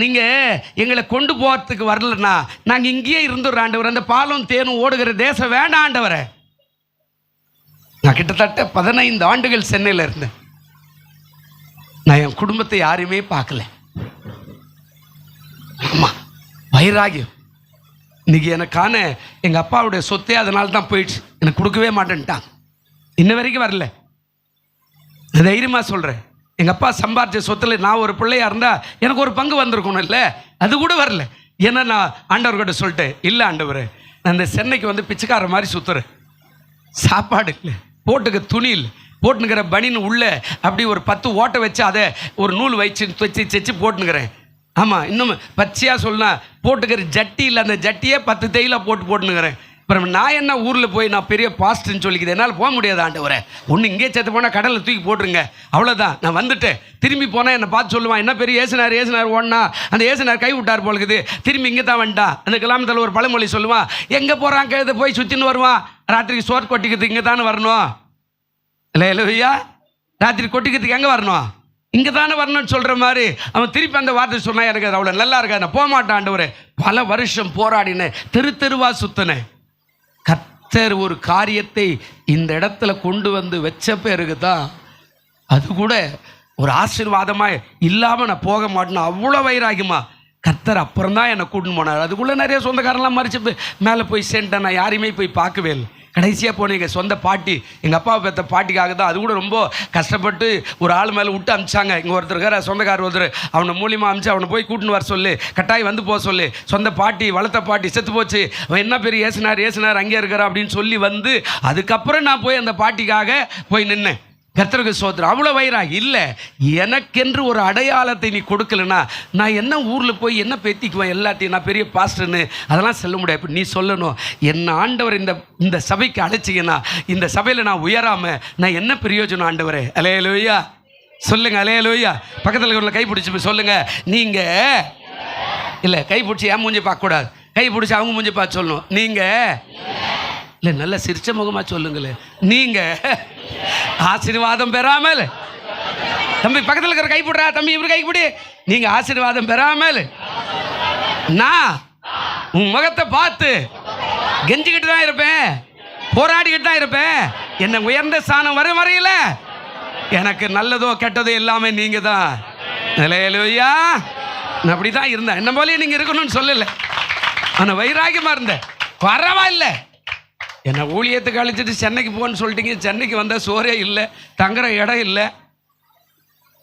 நீங்கள் எங்களை கொண்டு போகிறதுக்கு வரலன்னா நாங்கள் இங்கேயே இருந்துடுறோம் ஆண்டவர், அந்த பாலும் தேனும் ஓடுகிற தேசம் வேண்டாம் ஆண்டவரே. நான் கிட்டத்தட்ட 15 ஆண்டுகள் சென்னையில் இருந்தேன். நான் என் குடும்பத்தை யாரையுமே பார்க்கல. ஆமாம், வைராகியம். இன்னைக்கு எனக்கான எங்கள் அப்பாவுடைய சொத்தே அதனால தான் போயிடுச்சு. எனக்கு கொடுக்கவே மாட்டேன்ட்டான், இன்ன வரைக்கும் வரல. தைரியமாக சொல்கிறேன், எங்கள் அப்பா சம்பாரிச்ச சொத்தில் நான் ஒரு பிள்ளையாக இருந்தால் எனக்கு ஒரு பங்கு வந்திருக்கணும் இல்லை, அது கூட வரல. ஏன்னா நான் ஆண்டவர்கிட்ட சொல்லிட்டேன், இல்லை ஆண்டவர், நான் இந்த சென்னைக்கு வந்து பிச்சைக்கார மாதிரி சுற்றுறேன், சாப்பாடு இல்லை, போட்டுக்க துணி இல்லை, போட்டுனுக்கிற பனின்னு உள்ள அப்படி ஒரு 10 ஓட்டை வச்சு அதை ஒரு நூல் வச்சு போட்டுனுக்கிறேன். ஆமாம், இன்னும் பச்சையாக சொன்னா போட்டுக்கிற ஜட்டி இல்லை, அந்த ஜட்டியே 10 தையில போட்டுனுக்கிறேன். அப்புறம் நான் என்ன ஊரில் போய் நான் பெரிய பாஸ்ட்ன்னு சொல்லிக்கிறேன், என்னால் போக முடியாது ஆண்டவரே. ஒன்று இங்கே சேர்த்து போனால் கடலில் தூக்கி போட்டுருங்க, அவ்வளோதான். நான் வந்துட்டேன், திரும்பி போனால் என்னை பார்த்து சொல்லுவான், என்ன பெரிய ஏசுனார் ஓடனா, அந்த ஏசுனார் கை விட்டார் போலுக்குது, திரும்பி இங்கே தான் வந்துட்டான். அந்த கிராமத்தில் ஒரு பழமொழி சொல்லுவான், எங்கே போகிறான் கழுத போய் சுற்றின்னு வருவான், ராத்திரிக்கு சோறு கொட்டிக்கிறதுக்கு இங்கே தானே வரணும். இல்லை இல்லையா, ராத்திரி கொட்டிக்கிறதுக்கு எங்கே வரணும்? இங்கே தானே வரணும்னு சொல்கிற மாதிரி அவன் திருப்பி அந்த வார்த்தை சொன்னா எனக்கு அது அவ்வளோ நல்லா இருக்காது, நான் போக மாட்டேன் ஆண்டவரே. பல வருஷம் போராடினேன், தெருவா சுற்றினேன். கர்த்தர் ஒரு காரியத்தை இந்த இடத்துல கொண்டு வந்து வச்ச பேருக்கு தான் அது கூட ஒரு ஆசீர்வாதமாக இல்லாமல் நான் போக மாட்டேன்னு அவ்வளோ வைராகியமா கர்த்தர் அப்புறம் தான் என்னை கூட்டின்னு போனார். அதுக்குள்ளே நிறைய சொந்தக்காரெல்லாம் மறிச்சு மேலே போய் சேர்ந்தேன். நான் யாரையுமே போய் பார்க்கவே இல்லை. கடைசியாக போன எங்கள் சொந்த பாட்டி, எங்கள் அப்பாவை பெற்ற பாட்டிக்காக தான், அது கூட ரொம்ப கஷ்டப்பட்டு ஒரு ஆள் மேலே விட்டு அனுப்பிச்சாங்க. இங்கே ஒருத்தருக்கார சொந்தக்காரர் ஒருத்தர், அவனை மூலியமாக அனுப்பிச்சு அவனை போய் கூட்டின்னு வர சொல்லு, கட்டாயம் வந்து போக சொல்லு. சொந்த பாட்டி, வளர்த்த பாட்டி செத்து போச்சு, அவன் என்ன பெரிய ஏசுனார் அங்கே இருக்கிறான் அப்படின்னு சொல்லி வந்து அதுக்கப்புறம் நான் போய் அந்த பாட்டிக்காக போய் நின்னேன். கர்த்தருக்கு ஸ்தோத்திரம். அவ்வளோ வைராகி இல்லை. எனக்கென்று ஒரு அடையாளத்தை நீ கொடுக்கலன்னா நான் என்ன ஊரில் போய் என்ன பேத்திக்குவேன் எல்லாத்தையும், நான் பெரிய பாஸ்டர்னு அதெல்லாம் சொல்ல முடியாது. இப்போ நீ சொல்லணும், என்ன ஆண்டவர் இந்த சபைக்கு அழைச்சிங்கன்னா இந்த சபையில் நான் உயராமல் நான் என்ன பிரயோஜனம் ஆண்டவரே? அல்லேலூயா சொல்லுங்க, அல்லேலூயா. பக்கத்தில் உள்ள கை பிடிச்சி சொல்லுங்க, நீங்கள் இல்லை கை பிடிச்சி என் மூஞ்சி பார்க்கக்கூடாது, கை பிடிச்சி அவங்க மூஞ்சி பார்த்து சொல்லணும். நீங்கள் இல்லை, நல்ல சிரிச்ச முகமாக சொல்லுங்களே, நீங்கள் ஆசீர்வாதம் பெறாமல், தம்பி பக்கத்தில் இருக்கிற கைப்பிடுறா, தம்பி இவரு கைப்பிடி, நீங்க ஆசீர்வாதம் பெறாமல் நான் உன் முகத்தை பார்த்து கெஞ்சிக்கிட்டு தான் இருப்பேன், போராடிக்கிட்டு தான் இருப்பேன். என்ன உயர்ந்த ஸ்தானம் வரையில எனக்கு நல்லதோ கெட்டதோ எல்லாமே நீங்க தான். அல்லேலூயா. நான் அப்படி தான் இருந்தேன், என்ன போலயே நீங்க இருக்கணும்னு சொல்லலை, ஆனால் வைராகியமா இருந்தேன். பரவாயில்ல, என்னை ஊழியத்துக்கு அழைச்சிட்டு சென்னைக்கு போன்னு சொல்லிட்டீங்க, சென்னைக்கு வந்தால் சோறே இல்லை, தங்குற இடம் இல்லை.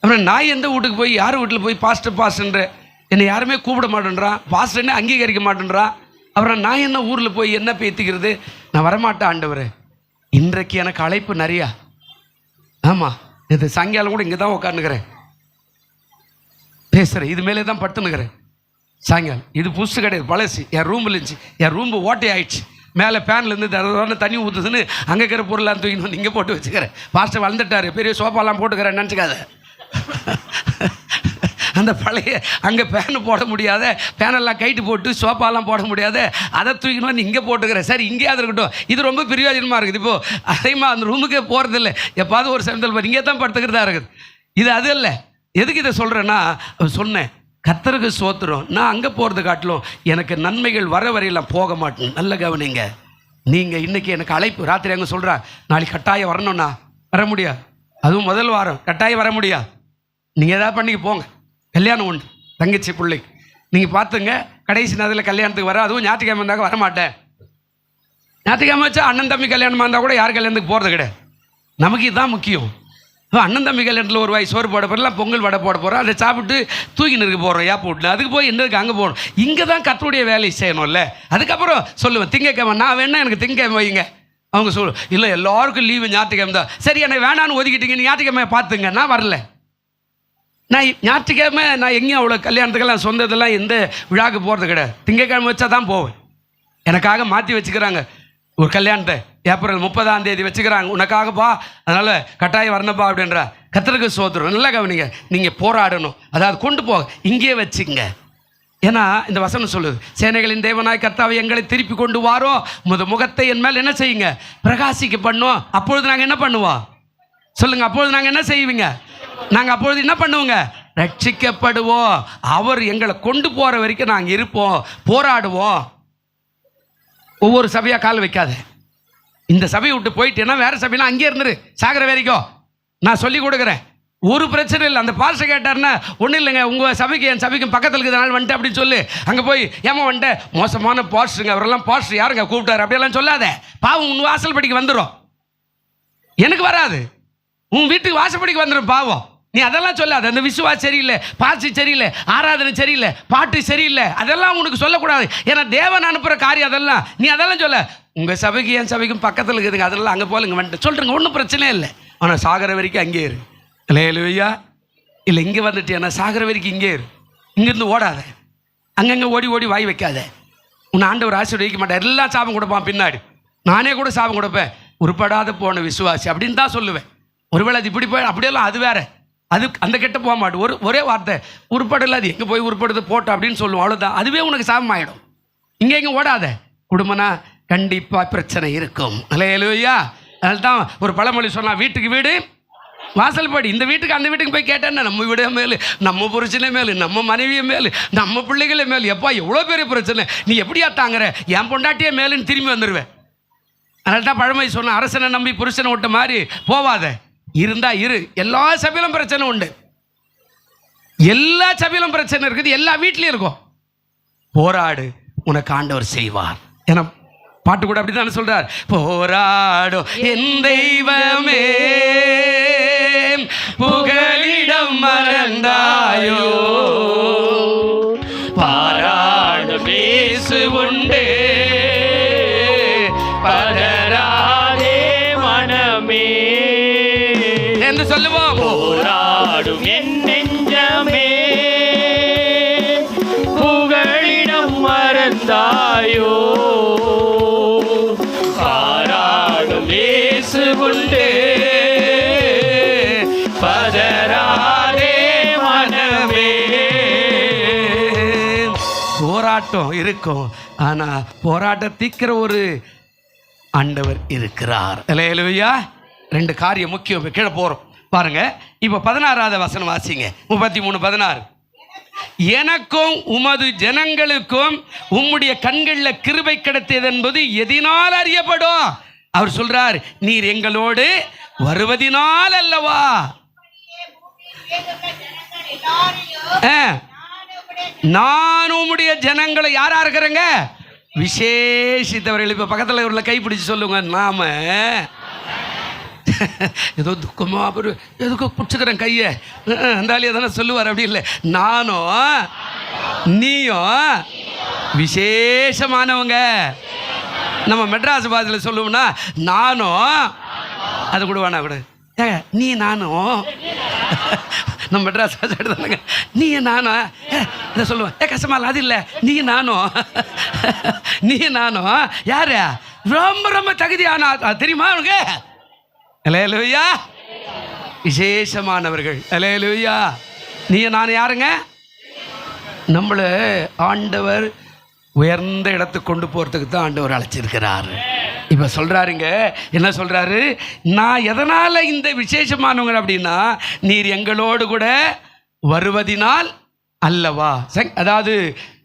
அப்புறம் நான் எந்த வீட்டுக்கு போய் யார் வீட்டில் போய் பாஸ்டர்ன்ற என்னை யாருமே கூப்பிட மாட்டேன்றான், பாஸ்டர்னே அங்கீகரிக்க மாட்டேன்றான். அப்புறம் நான் என்ன ஊரில் போய் என்ன பேத்திக்கிறது, நான் வரமாட்டேன் ஆண்டவரே. இன்றைக்கு எனக்கு அழைப்பு நிறையா. ஆமாம், இது சாயங்காலம் கூட இங்கே தான் உட்காந்துக்கிறேன் பேசுகிறேன், இது மேலே தான் படுத்துனுக்கிறேன் சாயங்காலம். இது புதுசு கிடையாது, பழசு. என் ரூமில் இருந்துச்சு, என் ரூம்பு ஓட்டை ஆயிடுச்சு. மேலே ஃபேன்லேருந்து தண்ணி ஊற்றுதுன்னு அங்கே இருக்கிற பொருளாக தூக்கி வந்து இங்கே போட்டு வச்சுக்கிறேன். பாஸ்டர் வளர்ந்துட்டார், பெரிய சோஃபாலாம் போட்டுக்கிறேன் நினச்சிக்காத. அந்த பழைய அங்கே ஃபேனு போட முடியாத, ஃபேனெல்லாம் கைட்டு போட்டு சோஃபாலாம் போட முடியாத, அதை தூக்கின்னு வந்து இங்கே போட்டுக்கிறேன். சரி, இங்கேயாவது இருக்கட்டும், இது ரொம்ப பிரயோஜனமாக இருக்குது. இப்போது அதிகமாக அந்த ரூமுக்கே போகிறதில்ல, எப்பாவது ஒரு சமயத்தில் இங்கே தான் படுத்துக்கிறதா இருக்குது. இது அது இல்லை. எதுக்கு இதை சொல்கிறேன்னா, சொன்னேன் கர்த்தருக்கு ஸ்தோத்திரம், நான் அங்கே போகிறது காட்டிலும் எனக்கு நன்மைகள் வர வரையெல்லாம் போக மாட்டேன். நல்ல கவனிங்க. நீங்கள் இன்றைக்கி எனக்கு அழைப்பு ராத்திரி அங்கே சொல்கிறா, நாளைக்கு கட்டாயம் வரணும்னா வர முடியாது. அதுவும் முதல் வாரம் கட்டாயம் வர முடியாது. நீங்கள் எதாவது பண்ணிக்க போங்க, கல்யாணம் உண்டு தங்கச்சி பிள்ளைக்கு, நீங்கள் பார்த்துங்க. கடைசி நேரத்தில் கல்யாணத்துக்கு வர, அதுவும் ஞாயிற்றுக்கிழமை இருந்தாக்க வரமாட்டேன். ஞாயிற்றுக்கிழமை வச்சா அண்ணன் தம்பி கல்யாணமாக இருந்தால் கூட யார் கல்யாணத்துக்கு போகிறது கிடையாது. நமக்கு இதுதான் முக்கியம். அண்ணன் தம்பி கல்யாணத்தில் ஒரு வாய் சோறு போட போகிறலாம், பொங்கல் வடை போட போகிறோம், அதை சாப்பிட்டு தூக்கின்னு இருக்க போகிறோம் ஏர்போர்ட்டில். அதுக்கு போய் என்னதுக்கு அங்கே போகணும்? இங்கே தான் கர்த்தருடைய வேலையை செய்யணும்ல. அதுக்கப்புறம் சொல்லுவேன் திங்கக்கிழமை நான் வேணா எனக்கு திங்கக்கிழமை வைங்க. அவங்க இல்லை எல்லாருக்கும் லீவு ஞாயிற்றுக்கிழமை தான். சரி, என்னை வேணான்னு ஒதுக்கிட்டீங்க, நீ ஞாயிற்றுக்கிழமை பார்த்துங்க. நான் வரல. நான் ஞாயிற்றுக்கிழமை நான் எங்கேயும் அவ்வளோ கல்யாணத்துக்கெல்லாம் சொந்ததெல்லாம் எந்த விழாவுக்கு போகிறது கிடையாது. திங்கக்கிழமை வச்சா தான் போவேன். எனக்காக மாற்றி வச்சுக்கிறாங்க ஒரு கல்யாணத்தை, ஏப்ரல் 30 வச்சுக்கிறாங்க, உனக்காகப்பா, அதனால் கட்டாயம் வரணுப்பா அப்படின்றா. கர்த்தருக்கு ஸ்தோத்திரம். நல்லா கவனிங்க, நீங்கள் போராடணும், அதாவது கொண்டு போக இங்கே வச்சுங்க. ஏன்னா இந்த வசனம் சொல்லுது, சேனைகளின் தேவனாய் கர்த்தாவை எங்களை திருப்பி கொண்டு வாரோ, முகத்தை என் மேல் என்ன செய்யுங்க, பிரகாசிக்க பண்ணுவோம். அப்பொழுது நாங்கள் என்ன பண்ணுவோம் சொல்லுங்க? அப்பொழுது நாங்கள் என்ன செய்வீங்க? நாங்கள் அப்பொழுது என்ன பண்ணுவோங்க? ரட்சிக்கப்படுவோம். அவர் எங்களை கொண்டு போகிற வரைக்கும் நாங்கள் இருப்போம், போராடுவோம். ஒவ்வொரு சபையாக கால் வைக்காத. இந்த சபையை விட்டு போயிட்டேன்னா வேறு சபைனா அங்கேயே இருந்துரு, சாகிற வரைக்கும். நான் சொல்லி கொடுக்குறேன், ஒரு பிரச்சனை இல்லை. அந்த பாஸ்டர் கேட்டார்னா ஒன்றும் இல்லைங்க, உங்கள் சபைக்கு என் சபைக்கும் பக்கத்தில் இருக்கிறதுனால வந்துட்டு அப்படின்னு சொல்லி அங்கே போய் ஏமா வந்துட்டேன், மோசமான பாஸ்டருங்க, அவரெல்லாம் பாஸ்டர் யாருங்க கூப்பிட்டாரு அப்படியெல்லாம் சொல்லாத. பாவம் உன் வாசல் படிக்கு வந்துடும், எனக்கு வராது. உன் வீட்டுக்கு வாசப்படிக்கு வந்துடும் பாவம். நீ அதெல்லாம் சொல்லாது. அந்த விசுவாசம் சரியில்லை, பாசி சரியில்லை, ஆராதனை சரியில்லை, பாட்டு சரியில்லை, அதெல்லாம் உனக்கு சொல்லக்கூடாது. ஏன்னா தேவன் அனுப்புகிற காரியம் அதெல்லாம். நீ அதெல்லாம் சொல்ல. உங்கள் சபைக்கு என் சபைக்கும் பக்கத்தில் இருக்குதுங்க, அதெல்லாம் அங்கே போல இங்கே வந்துட்டு சொல்கிறேங்க, ஒன்றும் பிரச்சனையே இல்லை. ஆனால் சாகிற வரைக்கும் அங்கே இரு. இல்லையா இல்லை, இங்கே வந்துட்டு ஏன்னா சாகிற வரைக்கும் இங்கே இரு. இங்கேருந்து ஓடாத, அங்கங்கே ஓடி ஓடி வாய் வைக்காத. உன்னை ஆண்டவர் ஆசீர்வதிக்க மாட்டேன். எல்லாம் சாபம் கொடுப்பான் பின்னாடி. நானே கூட சாபம் கொடுப்பேன், உருப்படாத போன விசுவாசி அப்படின்னு தான் சொல்லுவேன். ஒருவேளை அது இப்படி போய் அப்படியெல்லாம் அது வேற, அது அந்த கெட்ட போக மாட்டோம். ஒரே வார்த்தை உருப்படல, அது எங்கே போய் உருப்படுது போட்டோம் அப்படின்னு சொல்லுவோம், அவ்வளோதான். அதுவே உனக்கு சாபம் ஆகிடும். இங்கே எங்கே ஓடாத. குடும்பம்னா கண்டிப்பாக பிரச்சனை இருக்கும். அல்லேலூயா. அதனால தான் ஒரு பழமொழி சொன்னா, வீட்டுக்கு வீடு வாசல் படி. இந்த வீட்டுக்கு அந்த வீட்டுக்கு போய் கேட்டேன்னா நம்ம வீடே மேலு, நம்ம புருஷனே மேலு, நம்ம மனைவியே மேலு, நம்ம பிள்ளைகளே மேலு. எப்பா எவ்வளோ பெரிய பிரச்சனை, நீ எப்படியா தாங்குற, என் பொண்டாட்டியே மேலுன்னு திரும்பி வந்துடுவேன். அதனால தான் பழமொழி சொன்ன, அரசனை நம்பி புருஷனை விட்ட மாதிரி போவாத. இருந்தா இரு. எல்லா சபையிலும் பிரச்சனை உண்டு, எல்லா சபையிலும் பிரச்சனை இருக்குது, எல்லா வீட்லையும் இருக்கும். போராடு, உனக்கு ஆண்டவர் செய்வார். ஏன்னா பாட்டு கூட அப்படித்தானே சொல்றார், போராடும் என் தெய்வமே புகலிடம் மறந்தாயோ, பாராடும் இயேசு உண்டே, பதறாதே மனமே என்று சொல்லுவோம். போராடும் என் நெஞ்சமே புகழிடம் மறந்தாயோ, பாராடும் இயேசு உண்டே, பதறாதே மனமே. போராட்டம் இருக்கும், ஆனா போராட்டத்திக்கிற ஒரு ஆண்டவர் இருக்கிறார். அல்லேலூயா. 2 காரியம் முக்கியம். கீழே போறோம் பாருங்க. இப்ப 16வது வசனம் வாசிங்க. 33:16. எனக்கும் உமது ஜனங்களுக்கும் உம்முடைய கண்களில் கிருபை கிடைத்தது என்பது எதினால் அறியப்படும். அவர் சொல்றார், நீர் எங்களோடு வருவதினால் அல்லவா. நான் உம்முடைய ஜனங்களை யாரா இருக்கிறேங்க, விசேஷித்தவர்கள். இப்ப பக்கத்தில் உள்ள கைப்பிடிச்சு சொல்லுங்க, நாம ஏதோ துக்கமா எதுக்கோ பிடிச்சிக்கிறேன் கையை, அந்தாலியை தானே சொல்லுவார். அப்படி இல்லை, நானும் நீயும் விசேஷமானவங்க. நம்ம மெட்ராஸ் பாஷையில் சொல்லுவோம்னா நானும், அது கூட வேணா கூட ஏங்க நீ நானும், நம்ம மெட்ராஸ் பாஷை எடுத்தாங்க நீ நானும் இதை சொல்லுவேன். கஷ்டமா இல்லை, அது இல்லை நீ நானும். நீ நானும் யாரு ரொம்ப ரொம்ப தகுதியான தெரியுமா அவங்க? அல்லேலூயா, விசேஷமானவர்கள். அல்லேலூயா. நீ நான் யாருங்க? நம்மளை ஆண்டவர் உயர்ந்த இடத்துக்கு கொண்டு போகிறதுக்கு தான் ஆண்டவர் அழைச்சிருக்கிறார். இப்போ சொல்கிறாருங்க, என்ன சொல்கிறாரு? நான் எதனால் இந்த விசேஷமானவங்க அப்படின்னா, நீர் எங்களோடு கூட வருவதினால் அல்லவா. அதாவது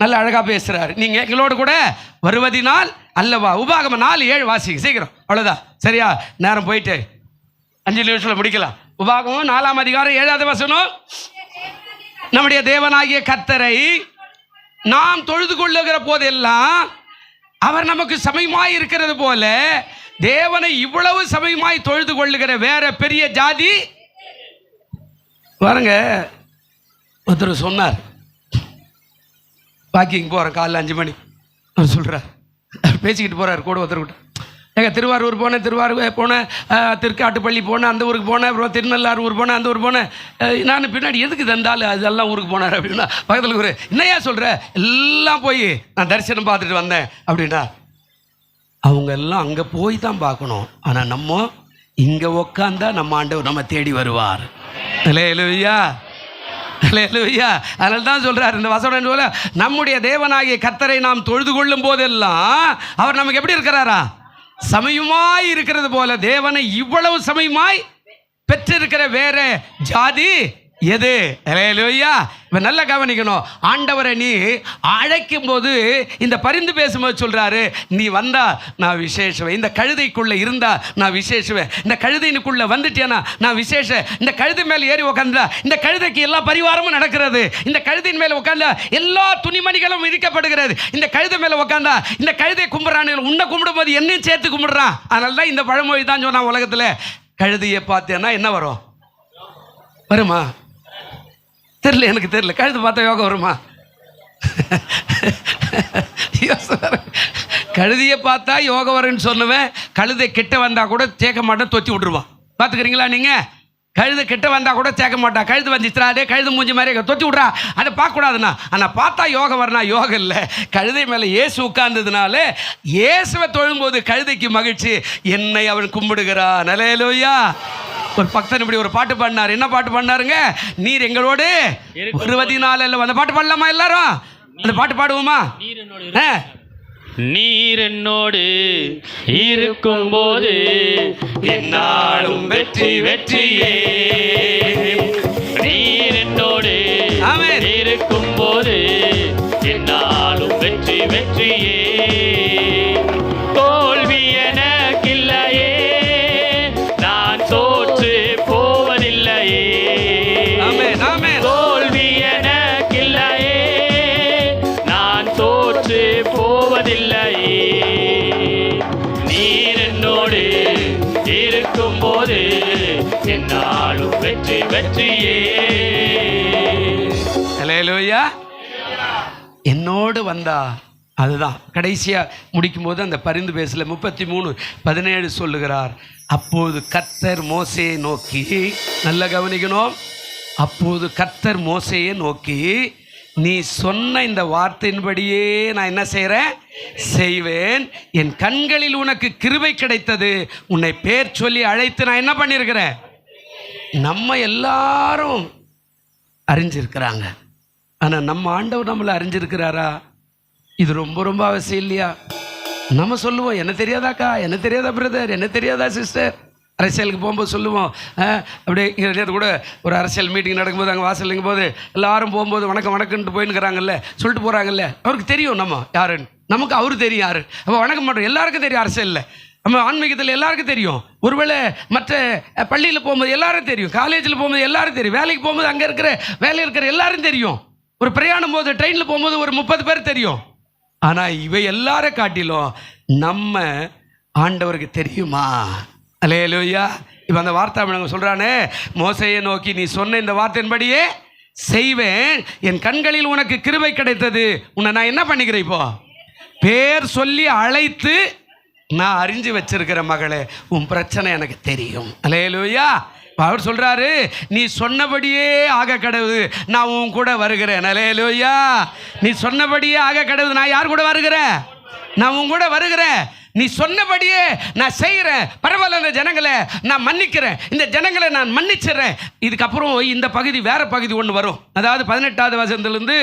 நல்ல அழகாக பேசுகிறாரு. நீங்கள் எங்களோடு கூட வருவதினால் அல்லவா. உபாகமம் 4:7 வாசிங்க சீக்கிரம். அவ்வளோதான், சரியா? நேரம் போயிட்டு 5 நிமிஷத்தில் முடிக்கலாம். உபாகமம் 4ஆம் அதிகாரம் 7வது வசனம். நம்முடைய தேவனாகிய கர்த்தரை நாம் தொழுது கொள்ளுகிற போதெல்லாம் அவர் நமக்கு சமயமாய் இருக்கிறது போல, தேவனை இவ்வளவு சமயமாய் தொழுது கொள்ளுகிற வேற பெரிய ஜாதி பாருங்க. ஒருத்தர் சொன்னார், வாக்கிங் போகிறேன் காலைல 5 மணி. அவர் சொல்கிறார், பேசிக்கிட்டு போகிறார் கூட ஒருத்தர். திருவாரூர் போனேன், திருவாரூர் போனேன், திருக்காட்டுப்பள்ளி போனேன், அந்த ஊருக்கு போனேன், அப்புறம் திருநள்ளாறு ஊர் போனேன், அந்த ஊர் போனேன். நான் பின்னாடி எதுக்கு தந்தாலும் அதெல்லாம் ஊருக்கு போனார் அப்படின்னா, பக்கத்தில் ஒரு என்னையா சொல்கிற, எல்லாம் போய் நான் தரிசனம் பார்த்துட்டு வந்தேன் அப்படின்னா. அவங்க எல்லாம் அங்கே போய் தான் பார்க்கணும். ஆனால் நம்ம இங்கே உக்காந்தா நம்ம ஆண்டவர் நம்ம தேடி வருவார். அல்லேலூயா, அல்லேலூயா. அதனால தான் சொல்கிறார் இந்த வசனம் போல, நம்முடைய தேவனாகிய கர்த்தரை நாம் தொழுது கொள்ளும் போதெல்லாம் அவர் நமக்கு எப்படி இருக்கிறாரா? சமயமாய் இருக்கிறது போல, தேவனை இவ்வளவு சமயமாய் பெற்றிருக்கிற வேற ஜாதி எது? அல்லேலூயா. இப்போ நல்லா கவனிக்கணும். ஆண்டவரை நீ அழைக்கும் போது இந்த பரிந்து பேசும்போது சொல்றாரு, நீ வந்தா நான் விசேஷவேன், இந்த கழுதைக்குள்ள இருந்தா நான் விசேஷவேன், இந்த கழுதைக்குள்ள வந்துட்டேனா நான் விசேஷ, இந்த கழுதை மேலே ஏறி உட்காந்தா இந்த கழுதைக்கு எல்லா பரிவாரமும் நடக்கிறது, இந்த கழுதையின் மேலே உட்காந்தா எல்லா துணிமணிகளும் விதிக்கப்படுகிறது, இந்த கழுதை மேலே உட்காந்தா இந்த கழுதை கும்பிட்றான், உன்னை கும்பிடும் போது என்னையும் சேர்த்து கும்பிடுறான். அதனால தான் இந்த பழமொழி தான் சொன்னா, உலகத்தில் கழுதையை பார்த்தேன்னா என்ன வரும்? வருமா? தெரியல, எனக்கு தெரியல. கழுது பார்த்தா யோகம் வருமா? கழுதியை பார்த்தா யோகம் வரும்னு சொல்லுவேன். கழுதை கிட்ட வந்தால் கூட சேர்க்க மாட்டேன், தொத்தி விட்டுருவான். பார்த்துக்கிறீங்களா நீங்கள்? கழுது கிட்ட வந்தால் கூட சேர்க்க மாட்டா. கழுது வந்துச்சுரா, அதே கழுது மூஞ்சி மாதிரி தொத்தி விட்றா, அதை பார்க்கக்கூடாதுண்ணா. ஆனால் பார்த்தா யோகம் வரனா? யோகம் இல்லை. கழுதை மேலே இயேசு உட்கார்ந்ததுனால இயேசுவை தொழும்போது கழுதைக்கு மகிழ்ச்சி, என்னை அவன் கும்பிடுகிறான். அல்லேலூயா. ஒரு பக்தன் இப்படி ஒரு பாட்டு பாடினார். என்ன பாட்டு பாடினாருங்க? நீர் எங்களோடு வருவதினால. அந்த பாட்டு பாடலாமா எல்லாரும்? அந்த பாட்டு பாடுவோமா? நீர் என்னோடு இருக்கும் போது என்னாலும் வெற்றி வெற்றியே. நீர் என்னோடு இருக்கும் போது என்னாலும் வெற்றி வெற்றியே. தோல்வி எனக்கில்லையே, நான் தோற்று போவதில்லையே. தோல்வி எனக்கில்லையே, நான் தோற்று போவதில்லையே. நீர் என்னோடு இருக்கும் போது என்னாலும் வெற்றி வெற்றியே. அல்லேலூயா. என்னோடு வந்தா, அதுதான் கடைசியா முடிக்கும் போது அந்த பரிந்து பேசல 33:17 சொல்லுகிறார். அப்போது கர்த்தர் மோசேயை நோக்கி, நல்ல கவனிக்கணும், அப்போது கர்த்தர் மோசேயை நோக்கி, நீ சொன்ன இந்த வார்த்தையின்படியே நான் என்ன செய்கிறேன்? செய்வேன். என் கண்களில் உனக்கு கிருபை கிடைத்தது, உன்னை பேர் சொல்லி அழைத்து நான் என்ன பண்ணியிருக்கிறேன்? நம்ம எல்லாரும் அறிஞ்சிருக்கிறாங்க, ஆனால் நம்ம ஆண்டவர் நம்மளை அறிஞ்சிருக்கிறாரா? இது ரொம்ப ரொம்ப அவசியம் இல்லையா? நம்ம சொல்லுவோம், என்ன தெரியாதாக்கா, என்ன தெரியாதா பிரதர், என்ன தெரியாதா சிஸ்டர். அரசியலுக்கு போகும்போது சொல்லுவோம். அப்படியே இங்கே நேற்று கூட ஒரு அரசியல் மீட்டிங் நடக்கும்போது அங்கே வாசலுங்கும் போது எல்லாரும் போகும்போது வணக்கம் வணக்கம்ட்டு போயின்னுக்கிறாங்கல்ல, சொல்லிட்டு போகிறாங்கல்ல. அவருக்கு தெரியும் நம்ம யாருன்னு, நமக்கு அவரு தெரியும் யாரு. அப்போ வணக்கம் பண்ணுறோம், எல்லாருக்கும் தெரியும். அரசியலில் நம்ம ஆன்மீகத்தில் எல்லாருக்கும் தெரியும். ஒருவேளை மற்ற பள்ளியில் போகும்போது எல்லாரும் தெரியும், காலேஜில் போகும்போது எல்லாரும் தெரியும், வேலைக்கு போகும்போது அங்கே இருக்கிற வேலையில் இருக்கிற எல்லாரும் தெரியும், ஒரு பிரயாணம் போது ட்ரெயினில் போகும்போது ஒரு 30 பேர் தெரியும். ஆனால் இவை எல்லாரும் காட்டிலும் நம்ம ஆண்டவருக்கு தெரியுமா? அல்லேலூயா. இப்போ அந்த வார்த்தை நாங்கள் சொல்கிறானே, மோசையை நோக்கி நீ சொன்ன இந்த வார்த்தையின்படியே செய்வேன். என் கண்களில் உனக்கு கிருபை கிடைத்தது. உன்னை நான் என்ன பண்ணிக்கிறேன்? இப்போ பேர் சொல்லி அழைத்து நான் அறிஞ்சு வச்சிருக்கிற மகளே, உன் பிரச்சனை எனக்கு தெரியும். அல்லேலூயா. அவர் சொல்றாரு, நீ சொன்னபடியே ஆக கடவுது, நான் உன் கூட வருகிறேன். அல்லேலூயா. நீ சொன்னபடியே ஆக கடவுது. நான் யார் கூட வருகிறேன்? நான் உன் கூட வருகிறேன். நீ சொன்னபடியே நான் செய்கிறேன். பரவாயில்ல, இந்த ஜனங்களை நான் மன்னிக்கிறேன், இந்த ஜனங்களை நான் மன்னிச்சிடறேன். இதுக்கப்புறம் இந்த பகுதி வேற பகுதி ஒன்று வரும். அதாவது 18வது வசனத்திலிருந்து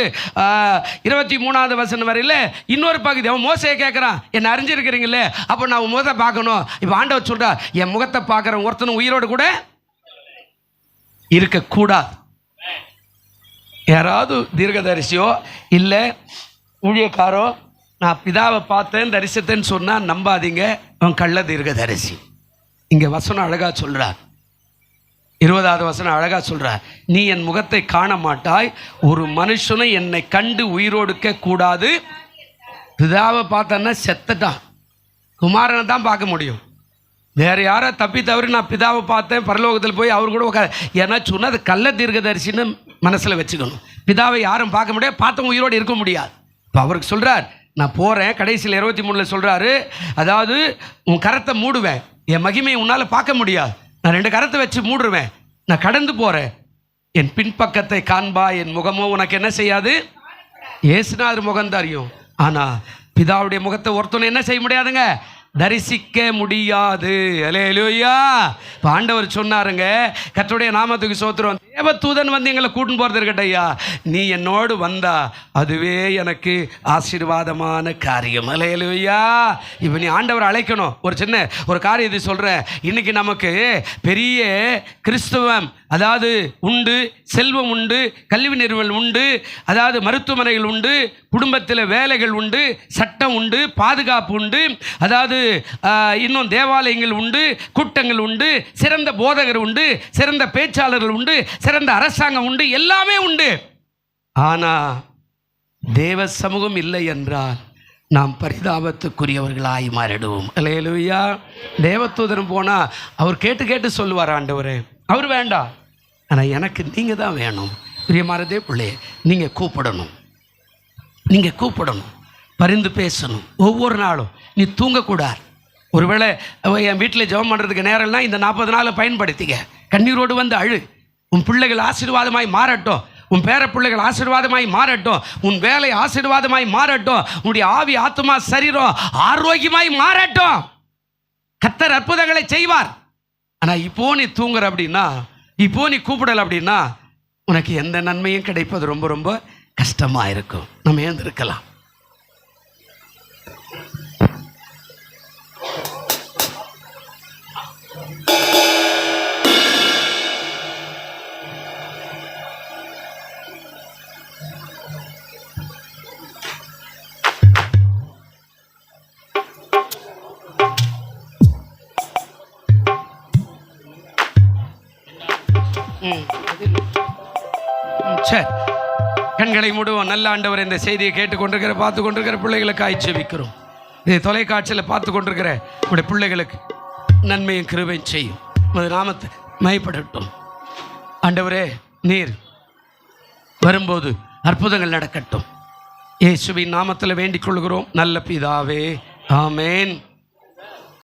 23வது வசனம் வரையில் இன்னொரு பகுதி. அவன் மோசையை கேட்குறான், என்னை அறிஞ்சிருக்கிறீங்களே, அப்போ நான் உன் முகத்தை பார்க்கணும். இப்போ ஆண்டவர் சொல்றா, என் முகத்தை பார்க்குற ஒருத்தனும் உயிரோடு கூட இருக்கக்கூடாது. யாராவது தீர்க்கதரிசியோ இல்லை ஊழியக்காரோ நான் பிதாவை பார்த்தேன் தரிசத்தேன்னு சொன்னால் நம்பாதீங்க, அவன் கள்ள தீர்க்கதரிசி. இங்கே வசனம் அழகா சொல்றார். 20வது வசனம் அழகா சொல்றார், நீ என் முகத்தை காண மாட்டாய், ஒரு மனுஷனை என்னை கண்டு உயிரோடுக்க கூடாது. பிதாவை பார்த்தன்னா செத்துட்டான், குமாரனை தான் பார்க்க முடியும். வேற யாரை தப்பி தவறி நான் பிதாவை பார்த்தேன் பரலோகத்தில் போய் அவர் கூட உட்கார ஏன்னா சொன்னால் அது கள்ள தீர்க்கதரிசின்னு மனசில் வச்சுக்கணும். பிதாவை யாரும் பார்க்க முடியாது, பார்த்தவங்க உயிரோடு இருக்க முடியாது. இப்போ அவருக்கு சொல்கிறார், நான் போகிறேன். கடைசியில் 23 சொல்கிறாரு, அதாவது உன் கரத்தை மூடுவேன், என் மகிமையை உன்னால் பார்க்க முடியாது, நான் 2 கரத்தை வச்சு மூடுருவேன், நான் கடந்து போகிறேன், என் பின்பக்கத்தை காண்பா, என் முகமோ உனக்கு என்ன செய்யாது. ஏசுநாதர் முகம் தெரியும், ஆனால் பிதாவுடைய முகத்தை ஒருத்தனை என்ன செய்ய முடியாதுங்க, தரிசிக்க முடியாது. அல்லேலூயா. இப்போ ஆண்டவர் சொன்னாருங்க, கர்த்தருடைய நாமத்துக்கு ஸ்தோத்திரம், தேவதூதன் வந்து எங்களை கூட்டின்னு போகிறது இருக்கட்டும் ஐயா, நீ என்னோடு வந்தா அதுவே எனக்கு ஆசீர்வாதமான காரியம். அல்லேலூயா. இப்போ நீ ஆண்டவர் அழைக்கணும். ஒரு காரியத்தை சொல்கிறேன். இன்னைக்கு நமக்கு பெரிய கிறிஸ்தவம் அதாவது உண்டு, செல்வம் உண்டு, கல்வி நிறுவனம் உண்டு, அதாவது மருத்துவமனைகள் உண்டு, குடும்பத்தில் வேலைகள் உண்டு, சட்டம் உண்டு, பாதுகாப்பு உண்டு, அதாவது இன்னும் தேவாலயங்கள் உண்டு, கூட்டங்கள் உண்டு, சிறந்த போதகர் உண்டு, சிறந்த பேச்சாளர்கள் உண்டு, சிறந்த அரசாங்கம் உண்டு, எல்லாமே உண்டு. ஆனால் தேவ சமூகம் இல்லை என்றால் நாம் பரிதாபத்துக்குரியவர்களாய் மாறிடுவோம். அல்லேலூயா. தேவதூதன் போனால் அவர் கேட்டு கேட்டு சொல்லுவார், ஆண்டவரே அவர் வேண்டாம், ஆனால் எனக்கு நீங்கள் தான் வேணும். பிரியமானதே பிள்ளையே, நீங்கள் கூப்பிடணும், பரிந்து பேசணும். ஒவ்வொரு நாளும் நீ தூங்கக்கூடாது. ஒருவேளை என் வீட்டில் ஜெபம் பண்ணுறதுக்கு நேரம்னா இந்த 40 நாளை பயன்படுத்திக்க. கண்ணீரோடு வந்து அழு. உன் பிள்ளைகள் ஆசீர்வாதமாய் மாறட்டும், உன் பேர பிள்ளைகள் ஆசீர்வாதமாய் மாறட்டும், உன் வேலை ஆசீர்வாதமாய் மாறட்டும், உன்னுடைய ஆவி ஆத்மா சரீரம் ஆரோக்கியமாய் மாறட்டும். கர்த்தர் அற்புதங்களை செய்வார். ஆனால் இப்போ நீ தூங்குற அப்படின்னா, இப்போ நீ கூப்பிடல அப்படின்னா உனக்கு எந்த நன்மையும் கிடைப்பது ரொம்ப ரொம்ப கஷ்டமாக இருக்கும். நம்ம எழுந்திருக்கலாம். சரி, கண்களை மூடுவோம். நல்ல ஆண்டவர், இந்த செய்தியை கேட்டுக்கொண்டிருக்கிற பார்த்து கொண்டிருக்கிற பிள்ளைகளுக்காக ஜெபிக்கிறோம். இது தொலைக்காட்சியில் பார்த்து கொண்டிருக்கிற உடைய பிள்ளைகளுக்கு நன்மையும் கிருபையும் செய்யும். உமது நாமத்தை மகிமைப்படட்டும். ஆண்டவரே, நீர் வரும்போது அற்புதங்கள் நடக்கட்டும். இயேசுவின் நாமத்தில் வேண்டிக் கொள்கிறோம் நல்ல பிதாவே, ஆமேன்.